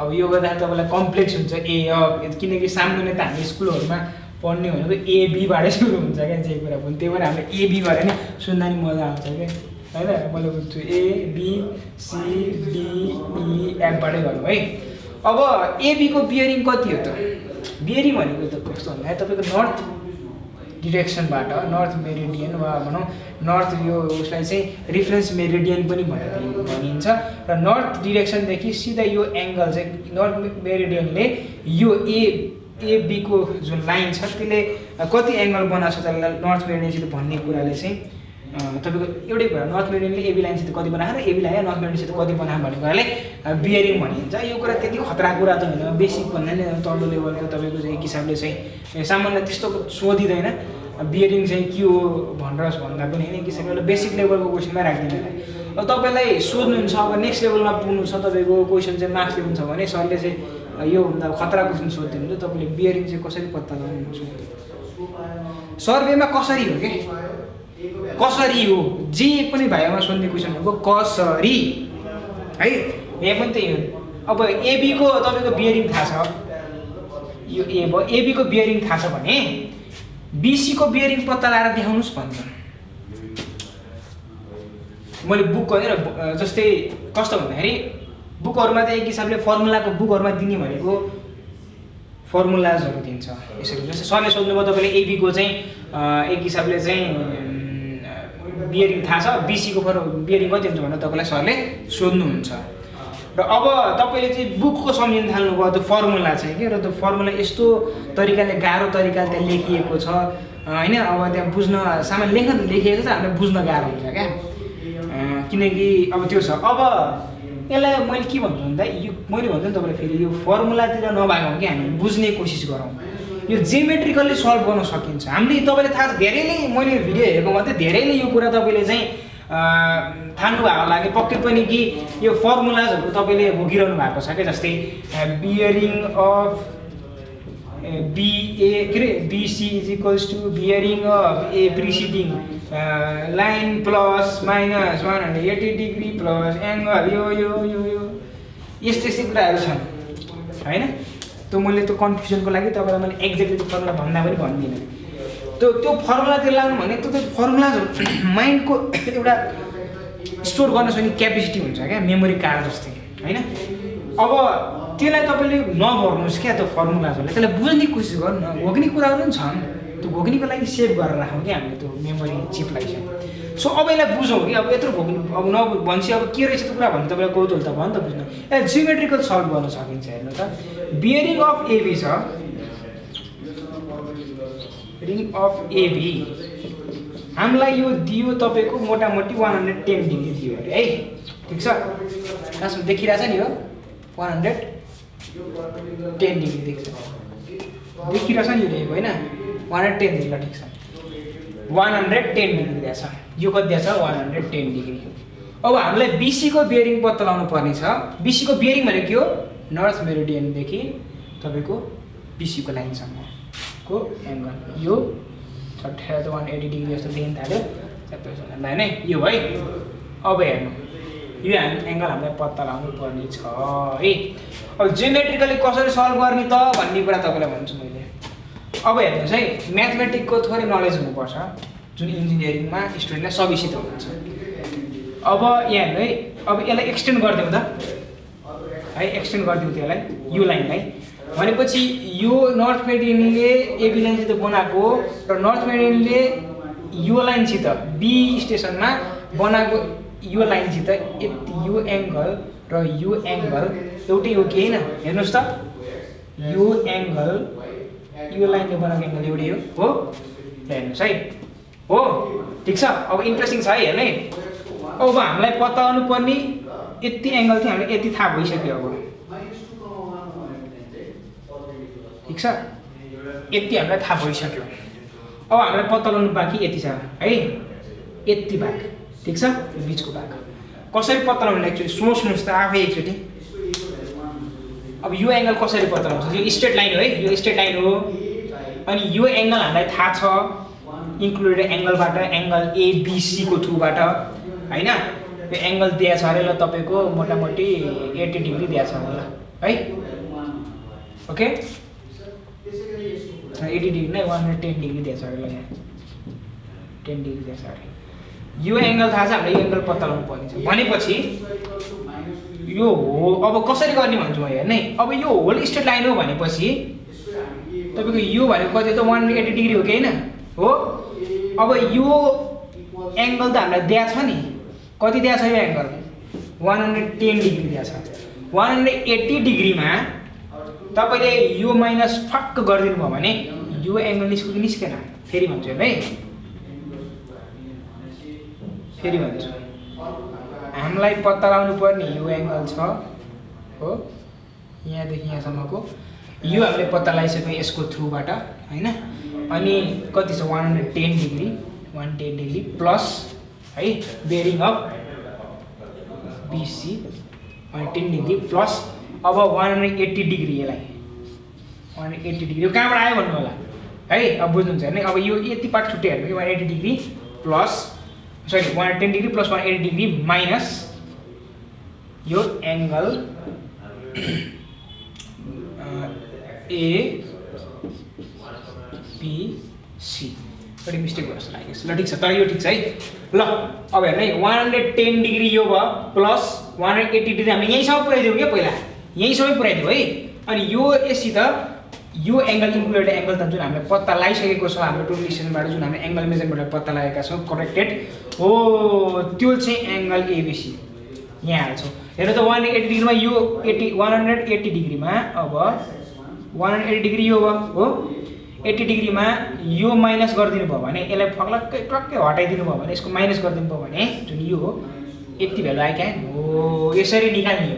अब यो गर्दा तपाईँलाई कम्प्लेक्स हुन्छ AF, किनकि सामान्य त हामी स्कुलहरूमा पढ्ने भनेको ABबाटै सुरु हुन्छ क्या जे कुरा पनि, त्यही भएर हामीले ABबाट नै सुन्दा नि मजा आउँछ क्या होइन। मैले बुझ्छु ABCDEFबाटै गरौँ है। अब AB को बियरिङ कति हो त। बियरिङ भनेको त कस्तो भन्दा तपाईँको नर्थ डिरेक्सनबाट, नर्थ मेरिडियन वा भनौँ नर्थ यो उसलाई चाहिँ रिफरेन्स मेरिडियन पनि भनिन्छ। र नर्थ डिरेक्सनदेखि सिधा यो एङ्गल चाहिँ नर्थ मेरिडियनले यो AB को जुन लाइन छ त्यसले कति एङ्गल बनाएको छ त्यसलाई नर्थ मेरिडियनसित भन्ने कुराले चाहिँ तपाईँको एउटै कुरा, नर्थ मेरिडियनले AB लाइनसित कति बनाएर AB लाइन नर्थ मेरिडियनसित कति बनायो भन्ने कुराले बियरिङ भनिन्छ। यो कुरा त्यति खतरा कुरा त होइन, बेसिक भन्दा नि तल्लो लेभलको तपाईँको चाहिँ एक हिसाबले चाहिँ सामान्य त्यस्तो सोधिँदैन बियरिङ चाहिँ के हो भनेर भन्दा पनि होइन, एक हिसाबले बेसिक लेभलको क्वेसनमा राखिदिनु। अब तपाईँलाई सोध्नुहुन्छ अब नेक्स्ट लेभलमा पुग्नु छ तपाईँको क्वेसन चाहिँ मार्क्स ल्याउनु छ भने सरले चाहिँ योभन्दा खतरा क्वेसन सोधिदिनु हुन्छ, तपाईँले बियरिङ चाहिँ कसरी पत्ता लगाउनुहुन्छ। सर्वेमा कसरी हो कि कसरी हो, जे पनि भाइमा सोध्ने क्वेसन हो कसरी है, यहाँ पनि त्यही हो। अब AB को तपाईँको बियरिङ थाहा छ, यो A भयो, AB को बियरिङ थाहा छ भने BC को बियरिङ पत्ता लगाएर देखाउनुहोस् भन्छ। मैले बुक गरेर जस्तै कस्तो भन्दाखेरि बुकहरूमा चाहिँ एक हिसाबले फर्मुलाको बुकहरूमा दिने भनेको फर्मुलाजहरू दिन्छ यसरी। जस्तै सरले सोध्नुभयो तपाईँले AB को चाहिँ एक हिसाबले चाहिँ बियरिङ थाहा छ, BC को बियरिङ कति हुन्छ भनेर तपाईँलाई सरले सोध्नुहुन्छ। र अब तपाईँले चाहिँ बुकको सम्झिन थाल्नुभयो त्यो फर्मुला चाहिँ के, र त्यो फर्मुला यस्तो तरिकाले गाह्रो तरिकाले त्यहाँ लेखिएको छ होइन। अब त्यहाँ बुझ्न सामान्य लेख्न त लेखिएको छ, हामीलाई बुझ्न गाह्रो हुन्छ क्या। किनकि अब त्यो छ। अब यसलाई मैले के भन्छु भन्दा यो मैले भन्छु नि तपाईँलाई फेरि यो फर्मुलातिर नभएको हो कि हामी बुझ्ने कोसिस गरौँ। यो जियोमेट्रिकल्ली सल्भ गर्न सकिन्छ। हामीले तपाईँलाई थाहा छ धेरैले मैले भिडियो हेरेको मात्रै धेरैले यो कुरा तपाईँले चाहिँ ठान्नु भएको लागि पक्कै पनि कि यो फर्मुलाजहरू तपाईँले भोगिरहनु भएको छ क्या। जस्तै बियरिङ अफ BA के अरे BC is equals to bearing of a preceding line plus minus 180 degree plus angle यो यो यो यो यस्तो यस्तै कुराहरू छन् होइन। त्यो मैले त्यो कन्फ्युजनको लागि तपाईँलाई मैले एक्ज्याक्टली त्यो फर्मुला भन्दा पनि भन्दिनँ। त्यो फर्मुलातिर लाग्नु भने त्यो फर्मुलाजहरू माइन्डको एउटा स्टोर गर्न सक्ने क्यापेसिटी हुन्छ क्या, मेमोरी कार्ड जस्तै होइन। अब त्यसलाई तपाईँले नभर्नुहोस् क्या त्यो फर्मुलाजहरूले, त्यसलाई बुझ्ने कोसिस गर्नु न। घोक्ने कुराहरू पनि छन्, त्यो घोक्नेको लागि सेभ गरेर राखौँ कि हामीले त्यो मेमोरी चिपलाई चाहिँ। सो अब यसलाई बुझौँ कि अब यत्रो घोक्नु अब भनेपछि अब के रहेछ त्यो कुरा भन्नु तपाईँलाई कौतुहल त भयो नि त बुझ्नु। यसलाई जियोमेट्रिकल सल्भ गर्न सकिन्छ। हेर्नु त बियरिङ अफ AB छ, रिङ अफ AB हामीलाई यो दियो तपाईँको मोटामोटी 110 डिग्री दियो अरे है, ठिक छ। लास्टमा देखिरहेछ नि यो 110 डिग्री देखिरहेछ नि यो लेखेको होइन 110 डिग्री, ल ठिक छ 110 डिग्री दिएछ। यो कति दिएछ 110 डिग्री। अब हामीलाई BC को बियरिङ पत्ता लगाउनु पर्ने छ। BC को बियरिङ भनेको के हो, नर्थ मेरिडियनदेखि तपाईँको BC को लाइनसम्मको एङ्गल। यो 180 डिग्री जस्तो देखिन थाल्यो सबैजनालाई नै यो है। अब हेर्नु यो एङ्गल हामीलाई पत्ता लगाउनु पर्ने छ है। अब जियोमेट्रिकली कसरी सल्भ गर्ने त भन्ने कुरा तपाईँलाई भन्छु मैले। अब हेर्नुहोस् है, म्याथमेटिकको थोरै नलेज हुनुपर्छ जुन इन्जिनियरिङमा स्टुडेन्टलाई सविसित हुन्छ। अब यहाँ हेर्नु है, अब यसलाई एक्सटेन्ड गरिदिउँ त है, एक्सटेन्ड गरिदिउँ त्यसलाई यो लाइनलाई। भनेपछि यो नर्थ मेरिडियनले AB लाइनसित बनाएको र नर्थ मेरिडियनले यो लाइनसित B स्टेसनमा बनाएको यो लाइनसित यो एङ्गल र यो एङ्गल एउटै हो कि होइन। हेर्नुहोस् त यो एङ्गल यो लाइनले बनाएको एङ्गल एउटै हो। हेर्नुहोस् है, हो ठिक छ। अब इन्ट्रेस्टिङ छ है, हेर्नु है। अब हामीलाई पत्ता लगाउनु पर्ने यति एङ्गल थियो, हामीलाई यति थाहा भइसक्यो। अब ठिक छ, यति हामीलाई थाहा भइसक्यो। अब हामीलाई पत्ता लगाउनु बाँकी यति छ है, यति भाग ठिक छ, यो बिचको भाग कसरी पत्ता लगाउनु एकचोटि सोच्नुहोस् त आफै एकचोटि। अब यो एङ्गल कसरी पत्ता लगाउँछ, यो स्ट्रेट लाइन हो है, यो स्ट्रेट लाइन हो। अनि यो एङ्गल हामीलाई थाहा छ इन्क्लुडेड एङ्गलबाट, एङ्गल ABC को थ्रुबाट होइन। यो एङ्गल दिएछ अरे ल तपाईँको मोटामोटी 80 डिग्री दिएछ अरे ल है, ओके 80 डिग्री नै 110 डिग्री दिएछ अरे ल, यहाँ 10 डिग्री दिएछ अरे। यो एङ्गल थाहा छ हामीलाई, यो एङ्गल पत्ता लगाउनु पर्ने छ। भनेपछि यो हो, अब कसरी गर्ने भन्छु म हेर्ने। अब यो होल स्ट्रेट लाइन हो भनेपछि तपाईँको यो भनेको कति त 180 डिग्री हो कि होइन हो। अब यो एङ्गल त हामीलाई दिएको छ नि, कति दिएको छ यो एङ्गल 110 डिग्री दिएको छ। 180 डिग्रीमा तपाईँले यो माइनस फक्क गरिदिनु भयो भने यो एङ्गल निस्क्यो कि निस्केन, फेरि भन्छु हेर्नु है, फेरि भन्छु। हामीलाई पत्ता लगाउनु पर्ने यो एङ्गल छ हो, यहाँदेखि यहाँसम्मको यो हामीले पत्ता लगाइसक्यौँ यसको थ्रुबाट होइन। अनि कति छ 110 डिग्री, 110 डिग्री प्लस है bearing of BC 110 degree plus अब 180 डिग्री, यसलाई 180 डिग्री कहाँबाट आयो भन्नु होला है। अब बुझ्नुहुन्छ हेर्ने। अब यो यति पार्ट छुट्टै हेर्नु कि 180 degree plus 110 degree plus 180 degree minus यो एङ्गल ABC। थोरै मिस्टेक भयो जस्तो लाग्यो, ल ठिक छ, तर यो ठिक छ है। ल अब हेर्नु है, 110 डिग्री यो भयो प्लस 180 डिग्री हामीले यहीँसम्म पुऱ्याइदिउँ क्या, पहिला यहीँसम्म पुऱ्याइदिउँ है। अनि यो यसित यो एङ्गल इन्क्लुडेड एङ्गल त जुन हामीले पत्ता लगाइसकेको छ हाम्रो टोटल स्टेसनबाट, जुन हामीले एङ्गल मेजरमेन्टबाट पत्ता लगाएका छौँ करेक्टेड हो, त्यो चाहिँ एङ्गल ABC यहाँ हाल्छौँ। हेर्नु त 180 डिग्रीमा यो 180 डिग्रीमा अब 180 डिग्री यो भयो हो, 80 डिग्रीमा यो माइनस गरिदिनु भयो भने, यसलाई फक्लक्कै टक्कै हटाइदिनु भयो भने, यसको माइनस गरिदिनु भयो भने जुन यो हो यति भ्यालु आयो क्या हो यसरी निकाल्ने हो।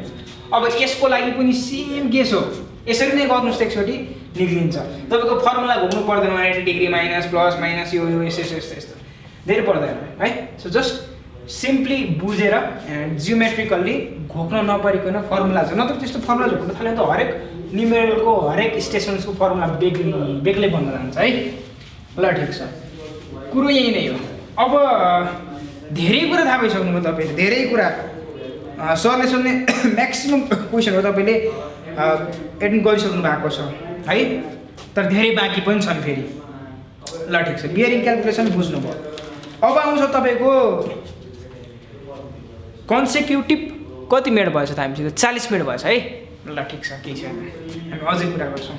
अब यसको लागि पनि सेम केस हो यसरी नै गर्नुस् त एकचोटि निक्लिन्छ। तपाईको फर्मुला घुम्नु पर्दैन 180 डिग्री माइनस प्लस माइनस यो यस्तो धेरै पर्दैन है। सो जस्ट सिम्पली बुझेर एन्ड जियोमेट्रिकल्ली घोक्न नपरिकन फर्मुला छ नत्र त्यस्तो फर्मुला झोक्न थाल्यो त हरेक न्युमेरलको हरेक स्टेसन्सको फर्मुला बेग्लै बन्न जान्छ है। ल ठिक छ कुरो यही नै हो। अब धेरै कुरा थाहा भइसक्नुभयो तपाईँले धेरै कुरा सरले सोध्ने म्याक्सिमम् क्वेसनहरू तपाईँले एटेन्ड गरिसक्नु भएको छ है तर धेरै बाँकी पनि छन् फेरि। ल ठिक छ बियरिङ क्यालकुलेसन बुझ्नुभयो। अब आउँछ तपाईँको कन्सेक्युटिभ कति मिनट भएछ त हामीसित 40 मिनट भएछ है। ल ठिक छ केही छैन हामी अझै कुरा गर्छौँ।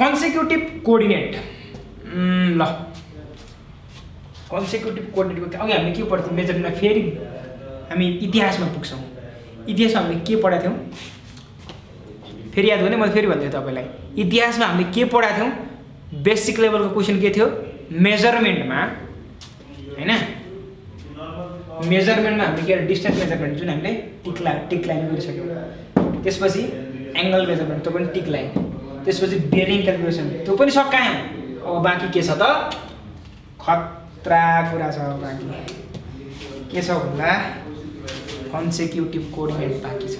कन्सेक्युटिभ कोअर्डिनेट ल कन्सेक्युटिभ कोअर्डिनेटको अघि हामीले के पढ्थ्यौँ मेजरमेन्टमा फेरि हामी इतिहासमा पुग्छौँ। इतिहासमा हामीले के पढाएको थियौँ फेरि याद गर्ने मैले फेरि भन्दै तपाईँलाई इतिहासमा हामीले के पढाएको थियौँ बेसिक लेभलको क्वेसन के थियो मेजरमेन्टमा हैन मेजरमेन्टमा हामीले के डिस्टेन्स मेजरमेन्ट जुन हामीले टिक लाइन गरिसक्यौँ त्यसपछि एङ्गल मेजरमेन्ट त्यो पनि टिक लाइन त्यसपछि बेरिङ क्यालकुलेसन त्यो पनि सकायौँ। अब बाँकी के छ त खतरा कुरा छ बाँकी के छ भन्दा कन्सेक्युटिभ कोअर्डिनेट बाँकी छ।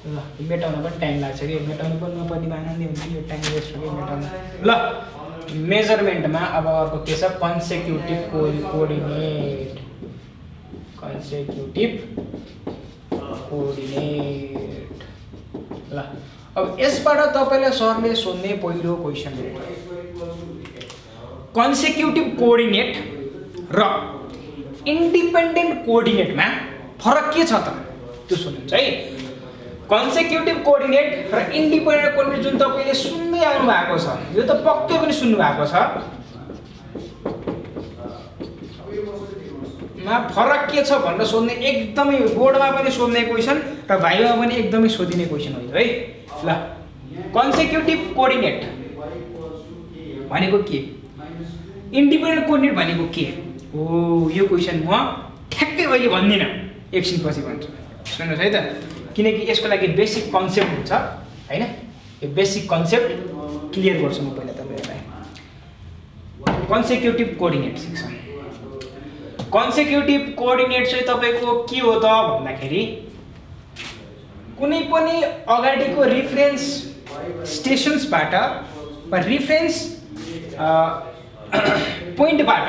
ल मेटाउन पनि टाइम लाग्छ कि मेटाउनु पनि नपर्ने आनन्दी हुन्छ यो टाइम वेस्ट हो कि मेटाउन। ल मेजरमेन्टमा अब अर्को के छ कन्सेक्युटिभ कोअर्डिनेट ल अब यसबाट तपाईँलाई सरले सोध्ने पहिलो क्वेसन कन्सेक्युटिभ कोअर्डिनेट र इन्डिपेन्डेन्ट कोअर्डिनेटमा फरक के छ त त्यो सोध्नुहुन्छ है। कन्सेक्युटिभ कोअर्डिनेट र इन्डिपेन्डेन्ट कोअर्डिनेट जुन तपाईँले सुन्दै आउनु भएको छ यो त पक्कै पनि सुन्नु भएको छ मा फरक के छ भनेर सोध्ने एकदमै बोर्डमा पनि सोध्ने क्वेसन र भाइभामा पनि एकदमै सोधिने क्वेसन हो है। ल कन्सेक्युटिभ कोअर्डिनेट भनेको के इन्डिपेन्डेन्ट कोअर्डिनेट भनेको के हो यो क्वेसन म ठ्याक्कै अहिले भन्दिनँ एकछिनपछि भन्छु सुन्नुहोस् है त किनकि यसको लागि बेसिक कन्सेप्ट हुन्छ हैन यो बेसिक कन्सेप्ट क्लियर गर्छु म पहिला तपाईहरुलाई। कन्सेक्युटिभ कोअर्डिनेट सेक्सन कन्सेक्युटिभ कोअर्डिनेट चाहिँ तपाईको के हो त भन्दाखेरि कुनै पनि अगाडिको रिफरेन्स स्टेशन्सबाट वा रिफरेन्स पोइन्टबाट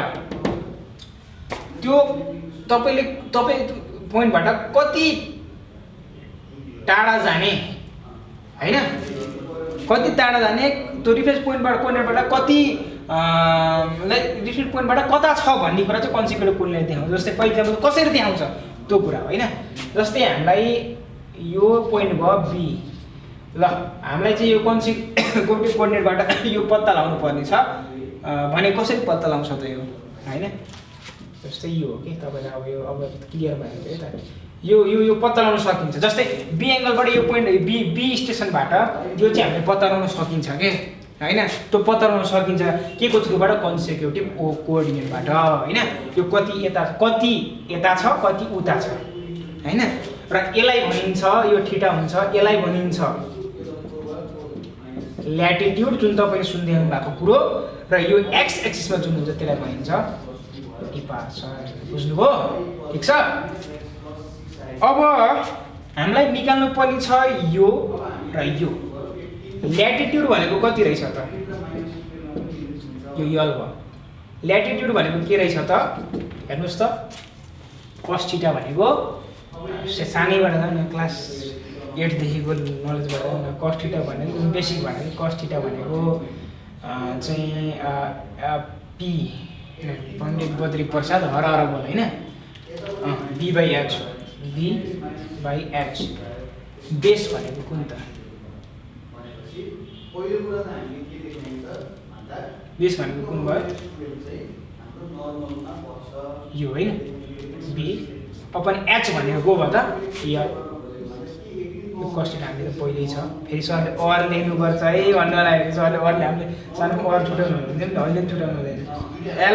त्यो तपाईँ पोइन्टबाट कति टाढा जाने हैन कति टाढा जाने त्यो रिफरेन्स पोइन्टबाट कति रिफरेन्स पोइन्टबाट कता छ भन्ने कुरा चाहिँ कन्सेक्युटिभ कोअर्डिनेट देखाउँछ। जस्तै फर इक्जाम्पल कसरी देखाउँछ त्यो कुरा हो हैन। जस्तै हामीलाई यो पोइन्ट भयो बी ल हामीलाई चाहिँ यो कन्सेक्युटिभ कोअर्डिनेटबाट यो पत्ता लगाउनु पर्ने छ भने कसरी पत्ता लगाउँछ त यो हैन। जस्तै यो हो कि तपाईलाई अब यो अब क्लियर भयो है त यो पत्ता लगाउन सकिन्छ। जस्तै बी एङ्गलबाट यो पोइन्ट बी स्टेसनबाट यो चाहिँ हामीले पत्ता लगाउन सकिन्छ के हैन त्यो पत्ता लगाउन सकिन्छ के को थ्रुबाट कन्सेक्युटिभ कोअर्डिनेटबाट हैन। यो कति यता छ कति उता छ हैन र यसलाई भनिन्छ यो थीटा हुन्छ यसलाई भनिन्छ ल्याटिट्युड जुन तपाईले सुन्दै आउनु भएको कुरो र यो एक्स एक्सिसमा जुन हुन्छ त्यसलाई भनिन्छ डिपार्चर। बुझ्नुभयो ठीक छ। अब हामीलाई निकाल्नु पर्ने छ यो र यो ल्याटिट्युड भनेको कति रहेछ त यो यल भयो ल्याटिट्युड भनेको के रहेछ त हेर्नुस् त cos थीटा भनेको सानैबाट न क्लास 8 देखिको नलेजबाट न cos थीटा भनेको बेसिक भनेको cos थीटा भनेको चाहिँ p पण्डित बद्री प्रसाद हर बोल हैन b/h बेस भनेको कुन त बेस भनेको कुन भयो यो हैन b अपन h भनेको को भयो त cos θ हामीले त पहिल्यै छ फेरि सरले or लेख्नुपर्छ है भन्न लागेको सरले orले हामीले सानो or छुटाउनु हुँदैन नि अहिले छुटाउनु हुँदैन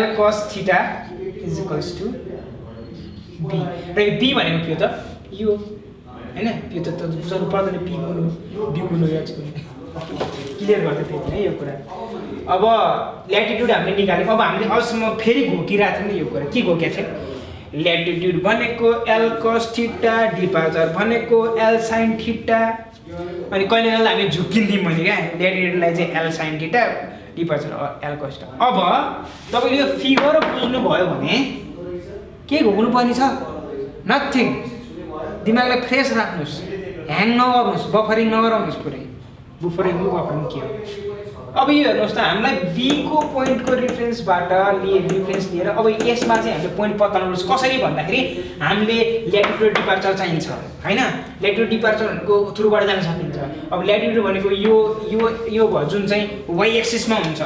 L cos θ is equals to B र यो B भनेको के हो त यो हैन यो त बुझाउनु पर्दैन P कुन B कुन हो याद क्लियर गर्दै थियौ है यो कुरा अब ल्याटिट्युड हामीले निकाल्यौं अब हामीले अझसम्म फेरि घोकिरहेको थियौं नि यो कुरा के घोकेको थियौं ल्याटिट्युड भनेको L cos θ डिपार्चर भनेको L sin θ अनि कहिले कहिले हामी झुकिन्थ्यौं मैले क्या ल्याटिट्युडलाई चाहिँ L sin θ departure L cos θ अब तपाईले यो फिगर बुझ्नु भयो भने के घोक्नु पर्ने छ नथिङ दिमागलाई फ्रेस राख्नुस् ह्याङ नगर्नुस् बफरिङ नगराउनुस् पुरै बफरिङ के हो अब यो हेर्नुस् त हामीलाई बी को पोइन्टको रेफरेन्सबाट रेफरेन्स लिएर अब यसमा चाहिँ हामीले पोइन्ट पत्ता लगाउनुस् कसरी भन्दाखेरि हामीले ल्याटिट्युड डिपार्चर चाहिन्छ हैन ल्याटिट्युड डिपार्चर भनेको थ्रुबाट जान सकिन्छ अब ल्याटिट्युड भनेको यो भयो जुन चाहिँ y एक्सिसमा हुन्छ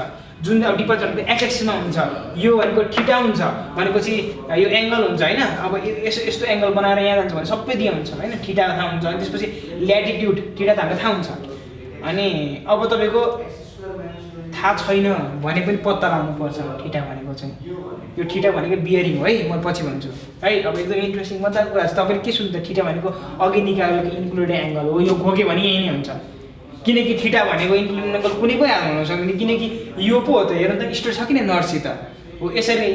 जुन अब डिपार्चर भनेको x एक्सिसमा हुन्छ यो भनेको थीटा हुन्छ भनेपछि यो एंगल हुन्छ हैन अब यस्तो एंगल बनाएर यहाँ जान्छ भने सबै दिए हुन्छ हैन थीटा थाहा हुन्छ अनि त्यसपछि ल्याटिट्युड थीटा त हामीलाई थाहा हुन्छ अनि अब तपाईको थाहा छैन भने पनि पत्ता लगाउनु पर्छ थीटा भनेको चाहिँ यो थीटा भनेको बियरिङ हो है म पछि भन्छु है अब एकदम इन्ट्रेस्टिङ मजाको कुरा छ तपाईले के सुन्नु त थीटा भनेको अघि निकालेको इन्क्लुडेड एंगल हो यो घोके भने यही नै हुन्छ किनकि थीटा भनेको इन्क्लुडेड एंगल कुनै पनि हाल्न सक्दैन किनकि यो पो हो त हेर्नु त स्ट्रेट छ किन नर्थसित हो यसरी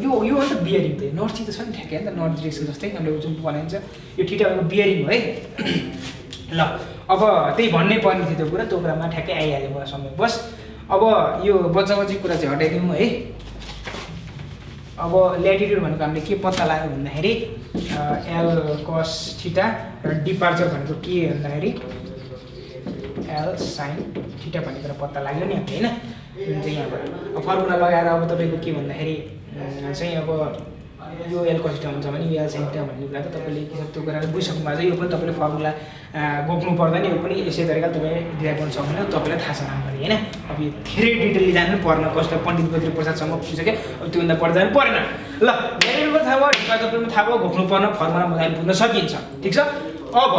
यो हो नि त बियरिङ त नर्थसित छ नि ठ्याक्कै नि त नर्थ डिरेक्सन जस्तै हामीले जुन बनाइन्छ यो थीटा भनेको बियरिङ हो है ल अब त्यही भन्नै पर्ने थियो त्यो कुरामा ठ्याक्कै आइहाल्यो मलाई समय बस अब यो बच्चा कुरा चाहिँ हटाइदिउँ है अब ल्याटिट्युड भनेको हामीले के पत्ता लाग्यो भन्दाखेरि L cos θ र डिपार्चर भनेको के भन्दाखेरि L sin θ भन्ने कुरा पत्ता लाग्यो नि हैन जुन चाहिँ यहाँबाट अब फर्मुला लगाएर अब तपाईको के भन्दाखेरि चाहिँ अब यो L cos θ हुन्छ भने यो L sin θ भन्ने कुरा त तपाईले त्यो कुराले बुझिसक्नु भएको छ यो पनि तपाईले फर्मुला बोक्नु पर्दैन यो पनि यसै तरिकाले तपाईले डिराइभ गर्न सक्नुहुन्छ तपाईलाई थाहा छ राम्ररी हैन अब यो धेरै डिटेलली जान्नु पर्न कष्ट पण्डित बद्री प्रसादसम्म पुगिसके अब त्यो भन्दा बढी जानु पर्दैन ल ल्याटिट्युड थाहा भयो डिपार्चर पनि थाहा भयो घोक्नु पर्न फर्मुला मजाले बुझ्न सकिन्छ ठीक छ अब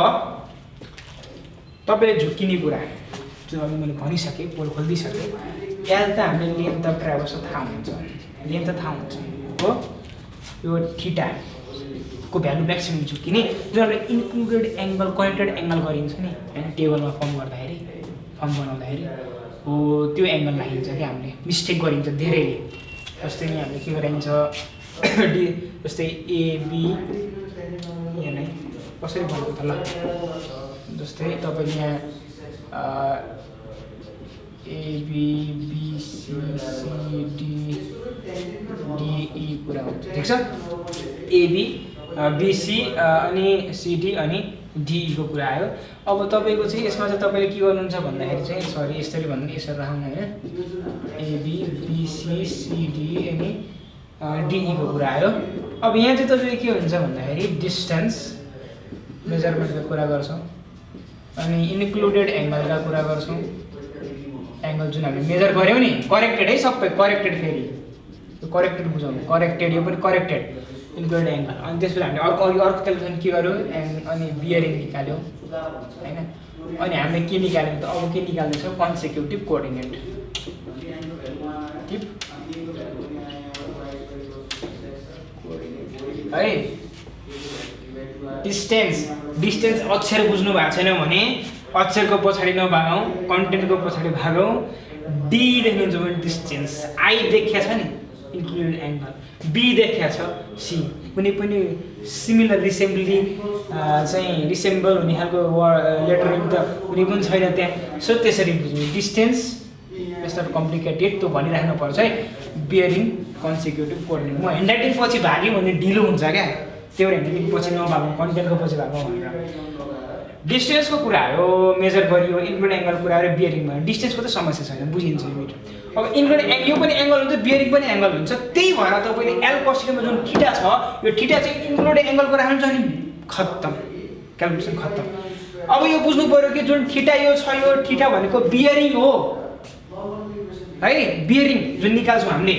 तपाईले झुकिने कुरा जुन अघि मैले भनिसके पोल खोल्दिसके L त हामीले लेन्थ अफ ट्राभर्स थाहा हुन्छ लेन्थ त थाहा हुन्छ हो यो थीटा को भ्यालु म्याक्सिमम झुकिने जुन हामीले इन्क्लुडेड एंगल कनेक्टेड एंगल गरिन्छ नि हैन टेबलमा फर्म बनाउँदाखेरि हो त्यो एंगल राखिन्छ के हामीले मिस्टेक गरिन्छ धेरैले जस्तै नि हामीले के गरिन्छ जस्तै AB यहाँ नै कसरी भन्नु त ल जस्तै तपाईले यहाँ AB BC CD DE कुरा हुन्छ ठीक छ AB BC अनि CD अनि DE को कुरा आयो अब तपाईको चाहिँ यसमा चाहिँ तपाईले के गर्नुहुन्छ भन्दाखेरि चाहिँ सरी यसरी भन्नु यसरी राख्नु हैन AB BC CD अनि DE को कुरा आयो अब यहाँ चाहिँ तपाईले के हुन्छ भन्दाखेरि डिस्टेन्स मेजरमेन्टको कुरा गर्छौं अनि इन्क्लुडेड एंगलका कुरा गर्छौं एंगल जुन हामीले मेजर गर्यौ नि करेक्टेड है सबै करेक्टेड फेरि यो करेक्टेड बुझाउनु करेक्टेड यो पनि करेक्टेड इन्क्लुडेड एंगल अनि त्यसपछि हामीले अर्को क्याल्कुलेसन के गर्यौ अनि बियरिङ निकाल्यौ हैन अनि हामीले के निकाल्यौ त अब के निकाल्दैछ कन्सेक्युटिभ कोअर्डिनेट है डिस्टेन्स अक्षर बुझ्नु भएको छैन भने अक्षरको पछाडी नभागौं कन्टेन्टको पछाडी भागौं डी देख्नुहुन्छ भने डिस्टेन्स आई देखिया छ नि इन्क्लुडेड एंगल बी देखिया छ सी कुनै पनि सिमिलर चाहिँ रिसेम्बल हुने खालको लेटरिङ त कुनै पनि छैन त्यहाँ सो त्यसरी बुझ्नु डिस्टेन्स यस्तो कम्प्लिकेटेड त्यो भनिराख्नु पर्छ है बियरिङ कन्सेक्युटिभ कोअर्डिनेट म ह्यान्डराइटिङ पछि भाग्यो भने ढिलो हुन्छ क्या त्यो ह्यान्डराइटिङ पछि नभागौं कन्टेन्टको पछि भागौं भनेर डिस्टेन्सको कुरा हो मेजर गरियो इन्क्लुडेड एंगल कुरा र बियरिङ भयो डिस्टेन्सको त समस्या छैन बुझिन्छ यो मिटर अब इन्क्लुडेड यो पनि एंगल हुन्छ बियरिङ पनि एंगल हुन्छ त्यही भएर तपाईले L cos θ मा जुन थीटा छ यो थीटा चाहिँ इन्क्लुडेड एंगलको राख्नुहुन्छ नि खत्तम क्याल्कुलेसन खत्तम अब यो बुझ्नु पर्यो कि जुन थीटा यो छ यो थीटा भनेको बियरिङ हो है बियरिङ जुन निकाल्छौं हामीले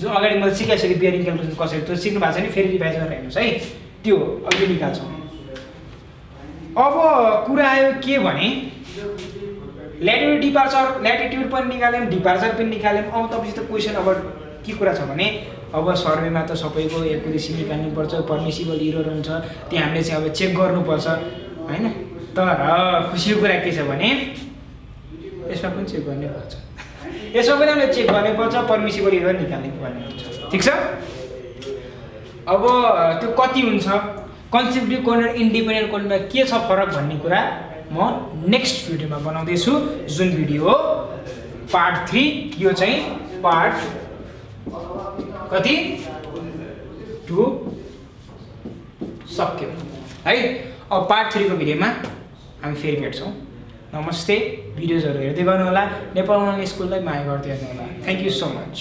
जो अगाडि मैले सिकाइसके बियरिङ क्याल्कुलेसन कसरी त्यो सिक्नु भएको छ नि फेरि रिभाइज गरेर हेर्नुस् है त्यो अघि निकाल्छौं अब कुरा आयो के भने ल्याटिट्युड डिपार्चर ल्याटिट्युड पनि निकाल्यौँ डिपार्चर पनि निकाल्यौँ। अब तपाईँसित क्वेसन अब के कुरा छ भने अब सर्वेमा त सबैको एकुरेसी निकाल्नुपर्छ, पर्मिसिबल इरर हुन्छ, त्यो हामीले चाहिँ अब चेक गर्नुपर्छ होइन। तर खुसीको कुरा के छ भने यसमा पनि चेक गर्नै पर्छ, यसमा पनि हामीले चेक गर्नै पर्छ, पर्मिसिबल इरर निकाल्नै पर्ने हुन्छ। ठिक छ। अब त्यो कति हुन्छ, कन्सेप्टिभ कोर्डिनेट इन्डिपेन्डेन्ट कोर्डिनेटमा के छ फरक भन्ने कुरा म नेक्स्ट भिडियोमा बनाउँदैछु, जुन भिडियो हो पार्ट 3। यो चाहिँ पार्ट कति 2 सक्यो है। अब पार्ट 3 को भिडियोमा हामी फेरि भेट्छौँ। नमस्ते। भिडियोजहरू हेर्दै गर्नुहोला, नेपाल अनलाइन स्कुललाई माया गर्दै हेर्नुहोला। Thank you so much.